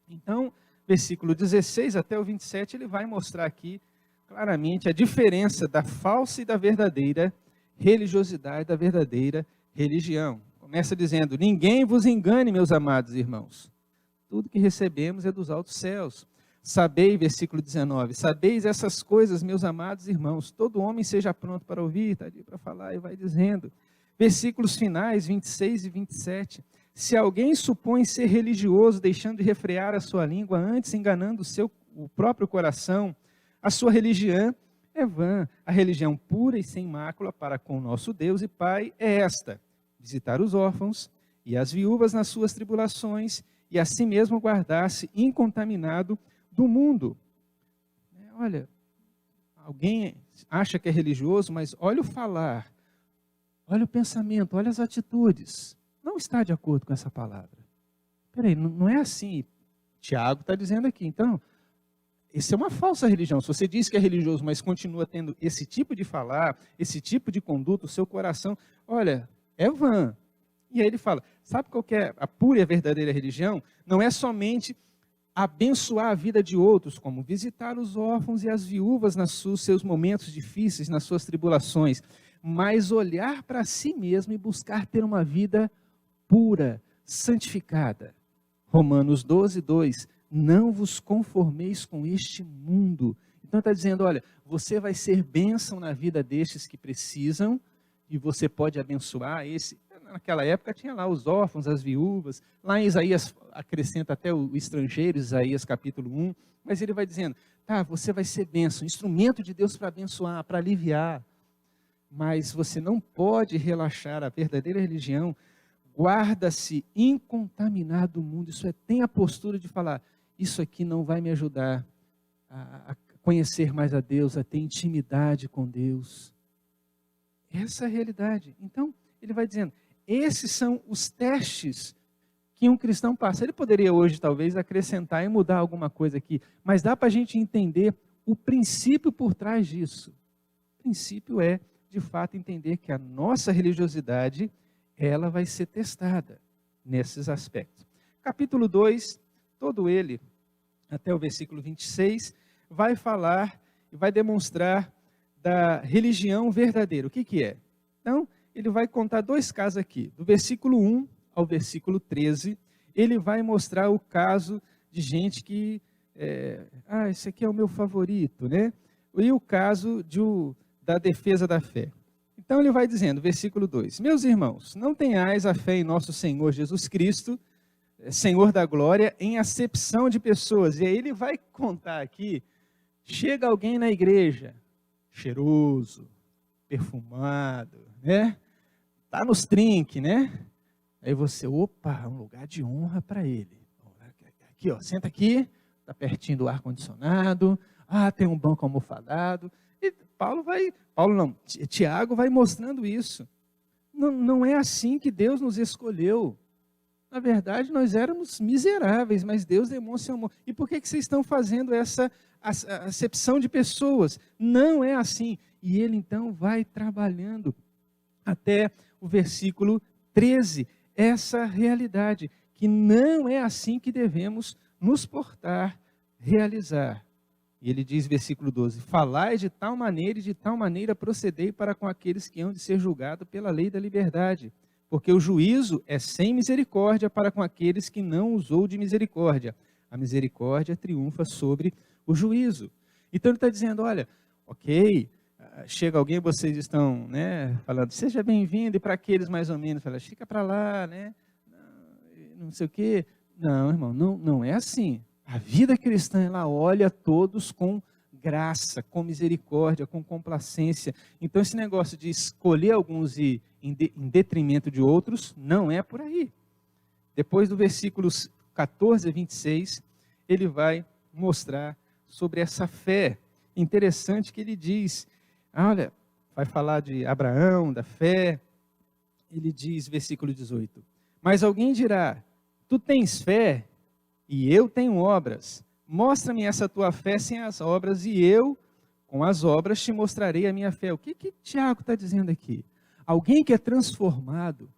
Então, versículo 16 até o 27, ele vai mostrar aqui claramente a diferença da falsa e da verdadeira religiosidade, da verdadeira religião. Começa dizendo, ninguém vos engane, meus amados irmãos. Tudo que recebemos é dos altos céus. Sabei, versículo 19, sabeis essas coisas, meus amados irmãos. Todo homem seja pronto para ouvir, está ali para falar e vai dizendo. Versículos finais, 26 e 27. Se alguém supõe ser religioso, deixando de refrear a sua língua, antes enganando o próprio coração, a sua religião é vã. A religião pura e sem mácula para com o nosso Deus e Pai é esta: visitar os órfãos e as viúvas nas suas tribulações, e assim mesmo guardar-se incontaminado do mundo. Olha, alguém acha que é religioso, mas olha o falar, olha o pensamento, olha as atitudes. Não está de acordo com essa palavra. Peraí, não é assim. Tiago está dizendo aqui. Então, isso é uma falsa religião. Se você diz que é religioso, mas continua tendo esse tipo de falar, esse tipo de conduta, o seu coração, olha, é vã. E aí ele fala, sabe qual que é a pura e a verdadeira religião? Não é somente abençoar a vida de outros, como visitar os órfãos e as viúvas nos seus momentos difíceis, nas suas tribulações, mas olhar para si mesmo e buscar ter uma vida pura, santificada. Romanos 12, 2, não vos conformeis com este mundo. Então está dizendo, olha, você vai ser bênção na vida destes que precisam, e você pode abençoar esse. Naquela época tinha lá os órfãos, as viúvas, lá em Isaías acrescenta até o estrangeiro, Isaías capítulo 1, mas ele vai dizendo, tá, você vai ser bênção, instrumento de Deus para abençoar, para aliviar, mas você não pode relaxar. A verdadeira religião guarda-se incontaminado do mundo. Isso é, tem a postura de falar, isso aqui não vai me ajudar a conhecer mais a Deus, a ter intimidade com Deus. Essa é a realidade. Então, ele vai dizendo, esses são os testes que um cristão passa. Ele poderia hoje, talvez, acrescentar e mudar alguma coisa aqui, mas dá para a gente entender o princípio por trás disso. O princípio é, de fato, entender que a nossa religiosidade, ela vai ser testada nesses aspectos. Capítulo 2, todo ele, até o versículo 26, vai falar e vai demonstrar da religião verdadeira. O que é? Então, ele vai contar dois casos aqui. Do versículo 1 ao versículo 13, ele vai mostrar o caso de gente que, esse aqui é o meu favorito, né? E o caso da defesa da fé. Então ele vai dizendo, versículo 2, meus irmãos, não tenhais a fé em nosso Senhor Jesus Cristo, Senhor da glória, em acepção de pessoas. E aí ele vai contar aqui, chega alguém na igreja, cheiroso, perfumado, né? Tá nos trinques, né? Aí você, opa, um lugar de honra para ele. Aqui, ó, senta aqui, tá pertinho do ar-condicionado, tem um banco almofadado. E Tiago vai mostrando isso. Não é assim que Deus nos escolheu. Na verdade, nós éramos miseráveis, mas Deus demonstra amor. E por que vocês estão fazendo essa acepção de pessoas? Não é assim. E ele então vai trabalhando até o versículo 13, essa realidade, que não é assim que devemos nos portar, realizar. E ele diz, versículo 12, falai de tal maneira e de tal maneira procedei para com aqueles que hão de ser julgados pela lei da liberdade, porque o juízo é sem misericórdia para com aqueles que não usou de misericórdia. A misericórdia triunfa sobre o juízo. Então ele está dizendo, olha, ok, chega alguém, vocês estão, né, falando, seja bem-vindo, e para aqueles mais ou menos, fala, fica para lá, né, não sei o quê. Não, irmão, não é assim. A vida cristã, ela olha todos com graça, com misericórdia, com complacência. Então esse negócio de escolher alguns e em detrimento de outros, não é por aí. Depois do versículos 14 a 26, ele vai mostrar sobre essa fé. Interessante que ele diz, olha, vai falar de Abraão, da fé. Ele diz, versículo 18, mas alguém dirá, tu tens fé e eu tenho obras. Mostra-me essa tua fé sem as obras e eu, com as obras, te mostrarei a minha fé. O que Tiago está dizendo aqui? Alguém que é transformado,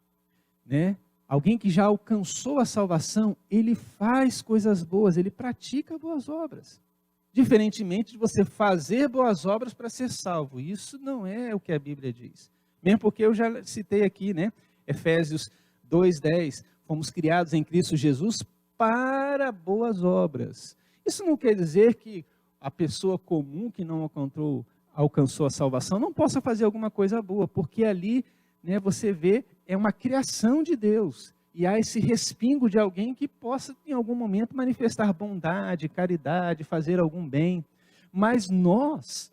né? Alguém que já alcançou a salvação, ele faz coisas boas, ele pratica boas obras. Diferentemente de você fazer boas obras para ser salvo. Isso não é o que a Bíblia diz. Mesmo porque eu já citei aqui, né? Efésios 2:10, fomos criados em Cristo Jesus para boas obras. Isso não quer dizer que a pessoa comum que não alcançou a salvação não possa fazer alguma coisa boa, porque ali, né, você vê, é uma criação de Deus. E há esse respingo de alguém que possa, em algum momento, manifestar bondade, caridade, fazer algum bem. Mas nós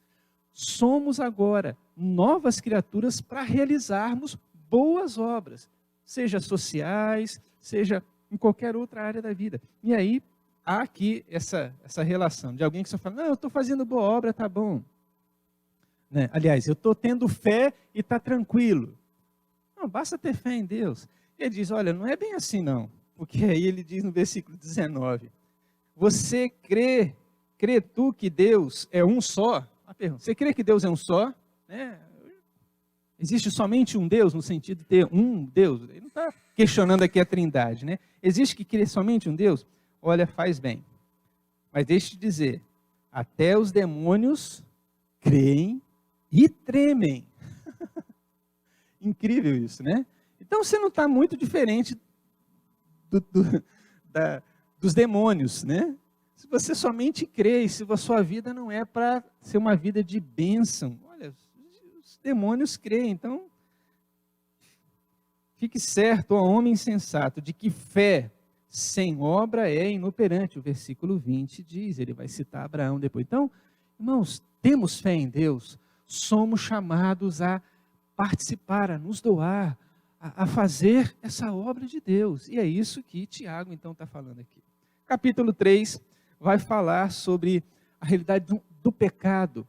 somos agora novas criaturas para realizarmos boas obras, seja sociais, seja em qualquer outra área da vida. E aí, há aqui essa relação de alguém que só fala, não, eu estou fazendo boa obra, tá bom. Né? Aliás, eu estou tendo fé e está tranquilo. Não, basta ter fé em Deus. Ele diz, olha, não é bem assim não. Porque aí ele diz no versículo 19, você crê tu que Deus é um só? A pergunta, você crê que Deus é um só? Né? Existe somente um Deus, no sentido de ter um Deus. Ele não está questionando aqui a trindade, né? Existe que crer somente um Deus? Olha, faz bem. Mas deixa eu te dizer, até os demônios creem e tremem. Incrível isso, né? Então você não está muito diferente dos demônios, né? Se você somente crê, e se a sua vida não é para ser uma vida de bênção, olha, os demônios creem, então fique certo, ó homem insensato, de que fé sem obra é inoperante. O versículo 20 diz, ele vai citar Abraão depois. Então, irmãos, temos fé em Deus, somos chamados a participar, a nos doar, a fazer essa obra de Deus. E é isso que Tiago, então, está falando aqui. Capítulo 3 vai falar sobre a realidade do pecado,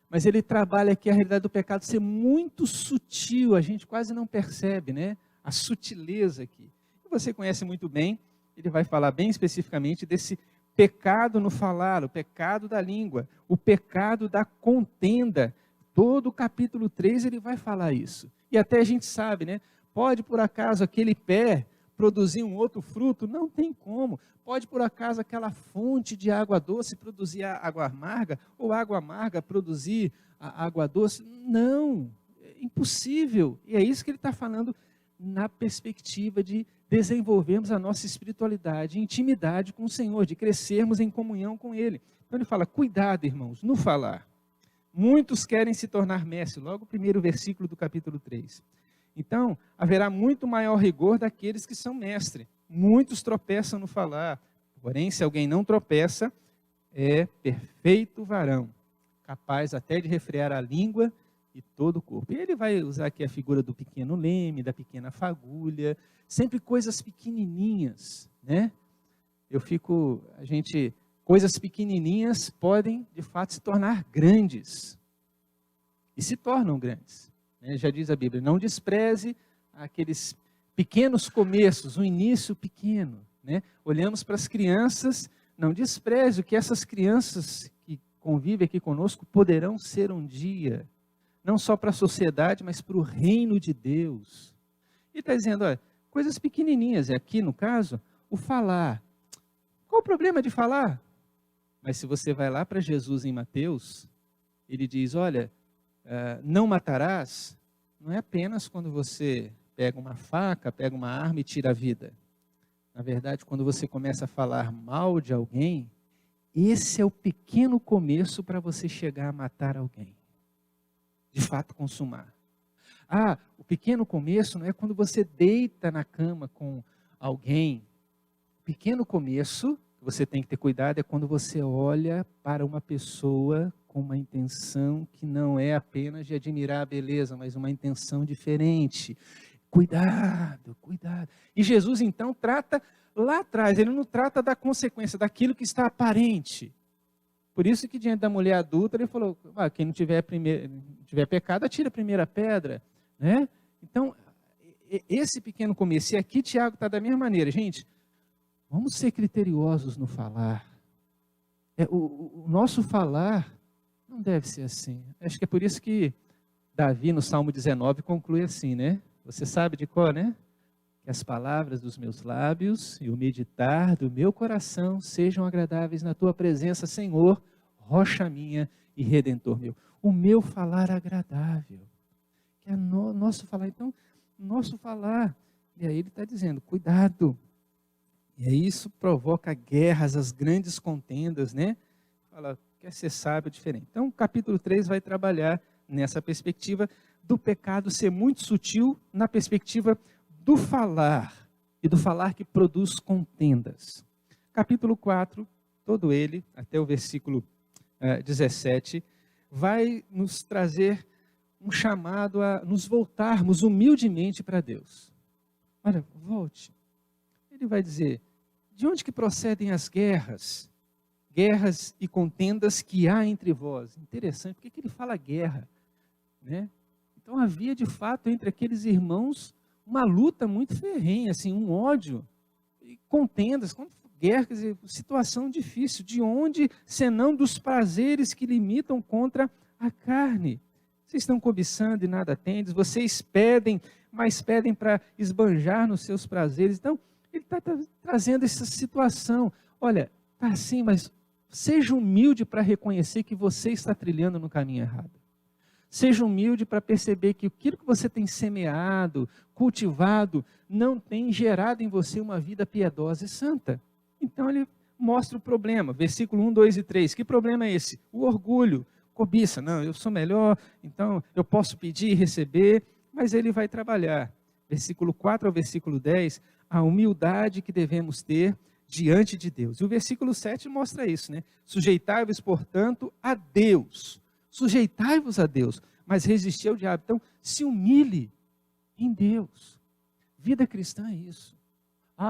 mas ele trabalha aqui a realidade do pecado ser muito sutil, a gente quase não percebe, né? A sutileza aqui. E você conhece muito bem, ele vai falar bem especificamente desse pecado no falar, o pecado da língua, o pecado da contenda. Todo o capítulo 3 ele vai falar isso. E até a gente sabe, né? Pode por acaso aquele pé produzir um outro fruto? Não tem como. Pode por acaso aquela fonte de água doce produzir água amarga? Ou água amarga produzir a água doce? Não, é impossível. E é isso que ele está falando na perspectiva de desenvolvermos a nossa espiritualidade, intimidade com o Senhor, de crescermos em comunhão com Ele. Então ele fala, cuidado irmãos, no falar. Muitos querem se tornar mestres, logo o primeiro versículo do capítulo 3. Então, haverá muito maior rigor daqueles que são mestres. Muitos tropeçam no falar, porém, se alguém não tropeça, é perfeito varão, capaz até de refrear a língua e todo o corpo. E ele vai usar aqui a figura do pequeno leme, da pequena fagulha, sempre coisas pequenininhas, né? Coisas pequenininhas podem, de fato, se tornar grandes. E se tornam grandes. Já diz a Bíblia, não despreze aqueles pequenos começos, um início pequeno. Né? Olhamos para as crianças, não despreze o que essas crianças que convivem aqui conosco poderão ser um dia. Não só para a sociedade, mas para o reino de Deus. E está dizendo, olha, coisas pequenininhas. E aqui, no caso, o falar. Qual o problema de falar? Mas se você vai lá para Jesus em Mateus, ele diz, olha, não matarás, não é apenas quando você pega uma faca, pega uma arma e tira a vida. Na verdade, quando você começa a falar mal de alguém, esse é o pequeno começo para você chegar a matar alguém. De fato, consumar. O pequeno começo não é quando você deita na cama com alguém. O pequeno começo, que você tem que ter cuidado, é quando você olha para uma pessoa com uma intenção que não é apenas de admirar a beleza, mas uma intenção diferente. Cuidado, cuidado. E Jesus então trata lá atrás, ele não trata da consequência, daquilo que está aparente. Por isso que diante da mulher adulta ele falou, quem não tiver pecado, atira a primeira pedra. Né? Então, esse pequeno começo, e aqui Tiago está da mesma maneira. Gente, vamos ser criteriosos no falar. O nosso falar não deve ser assim. Acho que é por isso que Davi, no Salmo 19, conclui assim, né? Você sabe de qual, né? Que as palavras dos meus lábios e o meditar do meu coração sejam agradáveis na tua presença, Senhor, rocha minha e redentor meu. O meu falar agradável. Que é nosso falar. Então, nosso falar. E aí ele está dizendo, cuidado. E aí isso provoca guerras, as grandes contendas, né? Fala, quer ser sábio, diferente. Então, o capítulo 3 vai trabalhar nessa perspectiva do pecado ser muito sutil, na perspectiva do falar, e do falar que produz contendas. Capítulo 4, todo ele, até o versículo 17, vai nos trazer um chamado a nos voltarmos humildemente para Deus. Olha, volte. Ele vai dizer, de onde que procedem as guerras? Guerras e contendas que há entre vós. Interessante, por que ele fala guerra? Né? Então havia de fato entre aqueles irmãos uma luta muito ferrenha, assim, um ódio, e contendas, guerra, quer dizer, situação difícil. De onde, senão dos prazeres que limitam contra a carne? Vocês estão cobiçando e nada tendes, vocês pedem, mas pedem para esbanjar nos seus prazeres. Então, ele está trazendo essa situação. Olha, está assim, mas seja humilde para reconhecer que você está trilhando no caminho errado. Seja humilde para perceber que aquilo que você tem semeado, cultivado, não tem gerado em você uma vida piedosa e santa. Então ele mostra o problema. Versículo 1, 2 e 3. Que problema é esse? O orgulho, cobiça. Não, eu sou melhor, então eu posso pedir e receber, mas ele vai trabalhar. Versículo 4 ao versículo 10, a humildade que devemos ter diante de Deus. E o versículo 7 mostra isso, né? Sujeitai-vos, portanto, a Deus. Sujeitai-vos a Deus, mas resisti ao diabo. Então, se humilhe em Deus. Vida cristã é isso.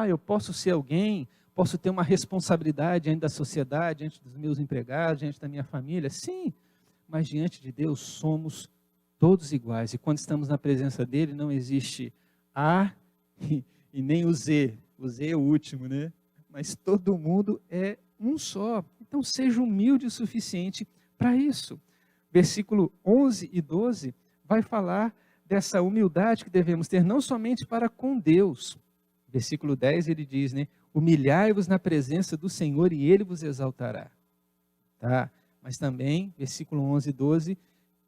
Eu posso ser alguém, posso ter uma responsabilidade diante da sociedade, diante dos meus empregados, diante da minha família. Sim, mas diante de Deus somos todos iguais. E quando estamos na presença dele, não existe A e nem o Z. O Z é o último, né? Mas todo mundo é um só. Então seja humilde o suficiente para isso. Versículo 11 e 12 vai falar dessa humildade que devemos ter, não somente para com Deus. Versículo 10 ele diz, né? Humilhai-vos na presença do Senhor e Ele vos exaltará. Tá? Mas também, versículo 11 e 12,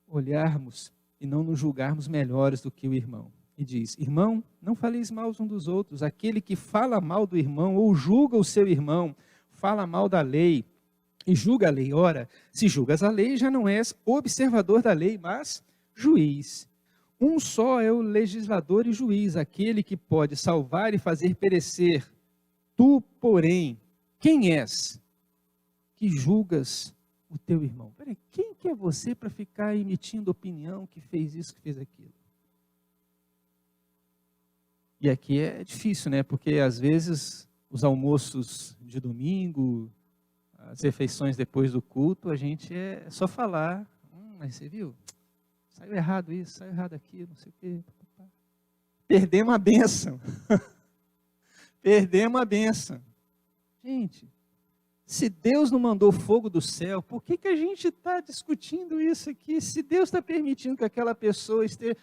olharmos e não nos julgarmos melhores do que o irmão. E diz, irmão, não faleis mal uns dos outros. Aquele que fala mal do irmão ou julga o seu irmão, fala mal da lei e julga a lei. Ora, se julgas a lei, já não és observador da lei, mas juiz. Um só é o legislador e juiz, aquele que pode salvar e fazer perecer. Tu, porém, quem és que julgas o teu irmão? Peraí, quem que é você para ficar emitindo opinião que fez isso, que fez aquilo? E aqui é difícil, né? Porque às vezes os almoços de domingo, as refeições depois do culto, a gente é só falar, mas você viu? Saiu errado isso, saiu errado aquilo, não sei o quê. Perdemos a bênção. Perdemos a bênção. Gente, se Deus não mandou fogo do céu, por que a gente está discutindo isso aqui? Se Deus está permitindo que aquela pessoa esteja...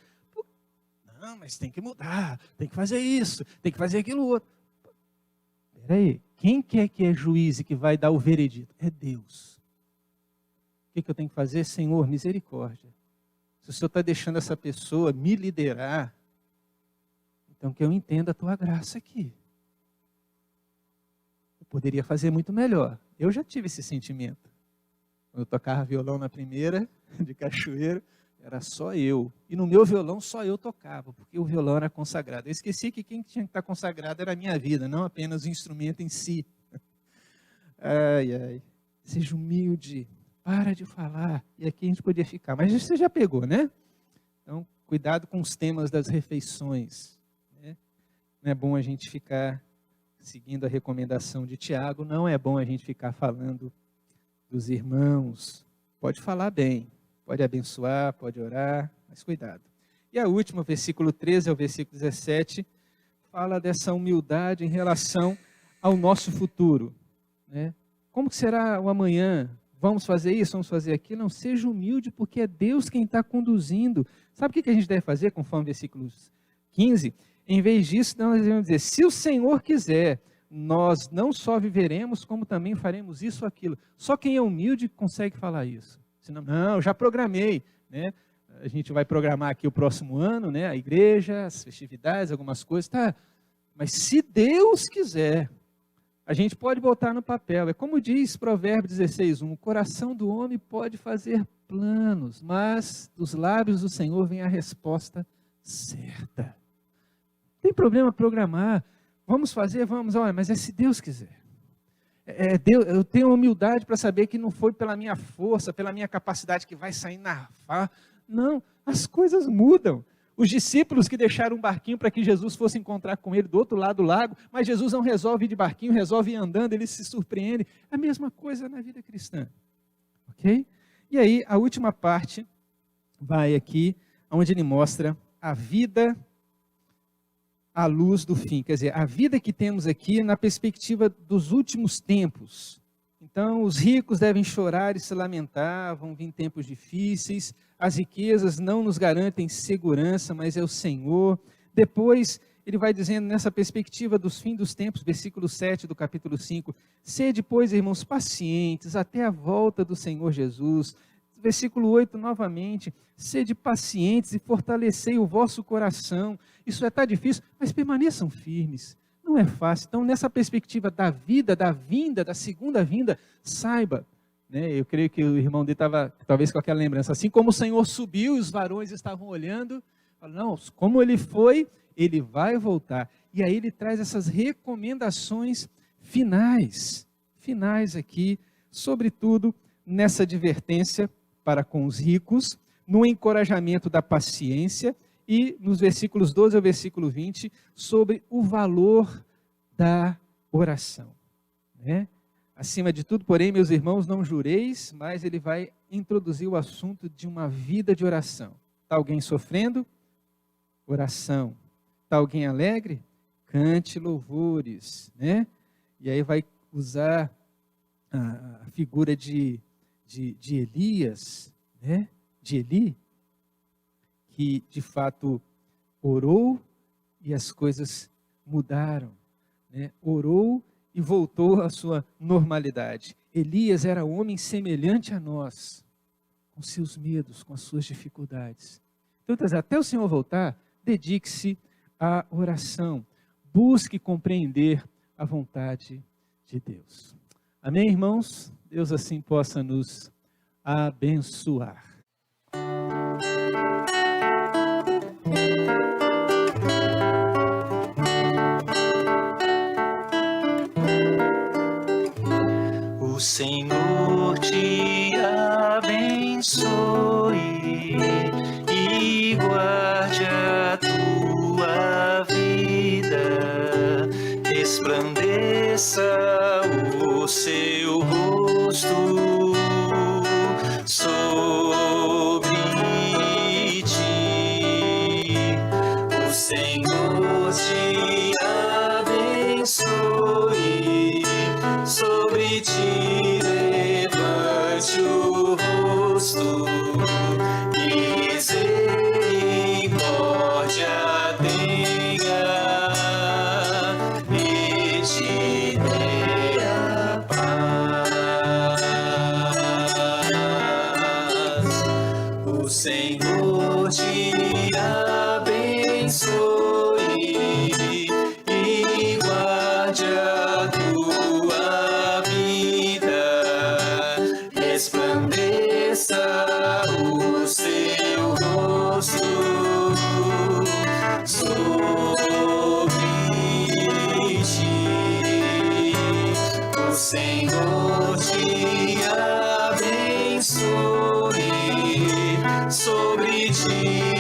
Não, mas tem que mudar, tem que fazer isso, tem que fazer aquilo outro. Peraí, quem quer que é juiz e que vai dar o veredito? É Deus. O que eu tenho que fazer? Senhor, misericórdia. Se o Senhor está deixando essa pessoa me liderar, então que eu entenda a tua graça aqui. Eu poderia fazer muito melhor. Eu já tive esse sentimento. Quando eu tocava violão na primeira, de Cachoeiro, era só eu. E no meu violão só eu tocava, porque o violão era consagrado. Eu esqueci que quem tinha que estar consagrado era a minha vida, não apenas o instrumento em si. Ai, ai. Seja humilde. Para de falar. E aqui a gente podia ficar. Mas você já pegou, né? Então, cuidado com os temas das refeições. Né? Não é bom a gente ficar seguindo a recomendação de Tiago. Não é bom a gente ficar falando dos irmãos. Pode falar bem. Pode abençoar, pode orar. Mas cuidado. E a última, versículo 13 ao versículo 17, fala dessa humildade em relação ao nosso futuro. Né? Como que será o amanhã? Vamos fazer isso, vamos fazer aquilo. Não, seja humilde, porque é Deus quem está conduzindo. Sabe o que a gente deve fazer, conforme versículos 15? Em vez disso, nós devemos dizer, se o Senhor quiser, nós não só viveremos, como também faremos isso ou aquilo. Só quem é humilde consegue falar isso. Senão, não, já programei. Né? A gente vai programar aqui o próximo ano, né? A igreja, as festividades, algumas coisas. Tá? Mas se Deus quiser... A gente pode botar no papel, é como diz Provérbios 16:1, o coração do homem pode fazer planos, mas dos lábios do Senhor vem a resposta certa. Não tem problema programar, vamos fazer, vamos, olha, mas é se Deus quiser. Deus, eu tenho humildade para saber que não foi pela minha força, pela minha capacidade que vai sair na farra. Não, as coisas mudam. Os discípulos que deixaram um barquinho para que Jesus fosse encontrar com ele do outro lado do lago, mas Jesus não resolve ir de barquinho, resolve ir andando, ele se surpreende. A mesma coisa na vida cristã. Ok? E aí, a última parte vai aqui, onde ele mostra a vida à luz do fim. Quer dizer, a vida que temos aqui na perspectiva dos últimos tempos. Então, os ricos devem chorar e se lamentar, vão vir tempos difíceis, as riquezas não nos garantem segurança, mas é o Senhor. Depois, ele vai dizendo nessa perspectiva dos fins dos tempos, versículo 7 do capítulo 5, sede, pois, irmãos, pacientes até a volta do Senhor Jesus. Versículo 8, novamente, sede pacientes e fortalecei o vosso coração. Isso está difícil, mas permaneçam firmes. Não é fácil. Então, nessa perspectiva da vida, da vinda, da segunda vinda, saiba, né, eu creio que o irmão dele estava talvez com aquela lembrança, assim como o Senhor subiu e os varões estavam olhando, não, como ele foi, ele vai voltar. E aí ele traz essas recomendações finais aqui, sobretudo nessa advertência para com os ricos, no encorajamento da paciência e nos versículos 12 ao versículo 20, sobre o valor da oração. Né? Acima de tudo, porém, meus irmãos, não jureis, mas ele vai introduzir o assunto de uma vida de oração. Está alguém sofrendo? Oração. Está alguém alegre? Cante louvores. Né? E aí vai usar a figura de Elias, né? De Eli, que de fato orou e as coisas mudaram, né? Orou e voltou à sua normalidade. Elias era um homem semelhante a nós, com seus medos, com as suas dificuldades. Então, até o Senhor voltar, dedique-se à oração, busque compreender a vontade de Deus. Amém, irmãos? Deus assim possa nos abençoar. O Senhor te abençoe e guarde a tua vida, resplandeça o seu rosto sobre ti. O Senhor te abençoe, sobre ti levante o rosto, misericórdia tenha e te dê a paz. O Senhor te abençoe e guarde a tua vida, resplandeça o seu rosto sobre ti. O Senhor te abençoe, sobre ti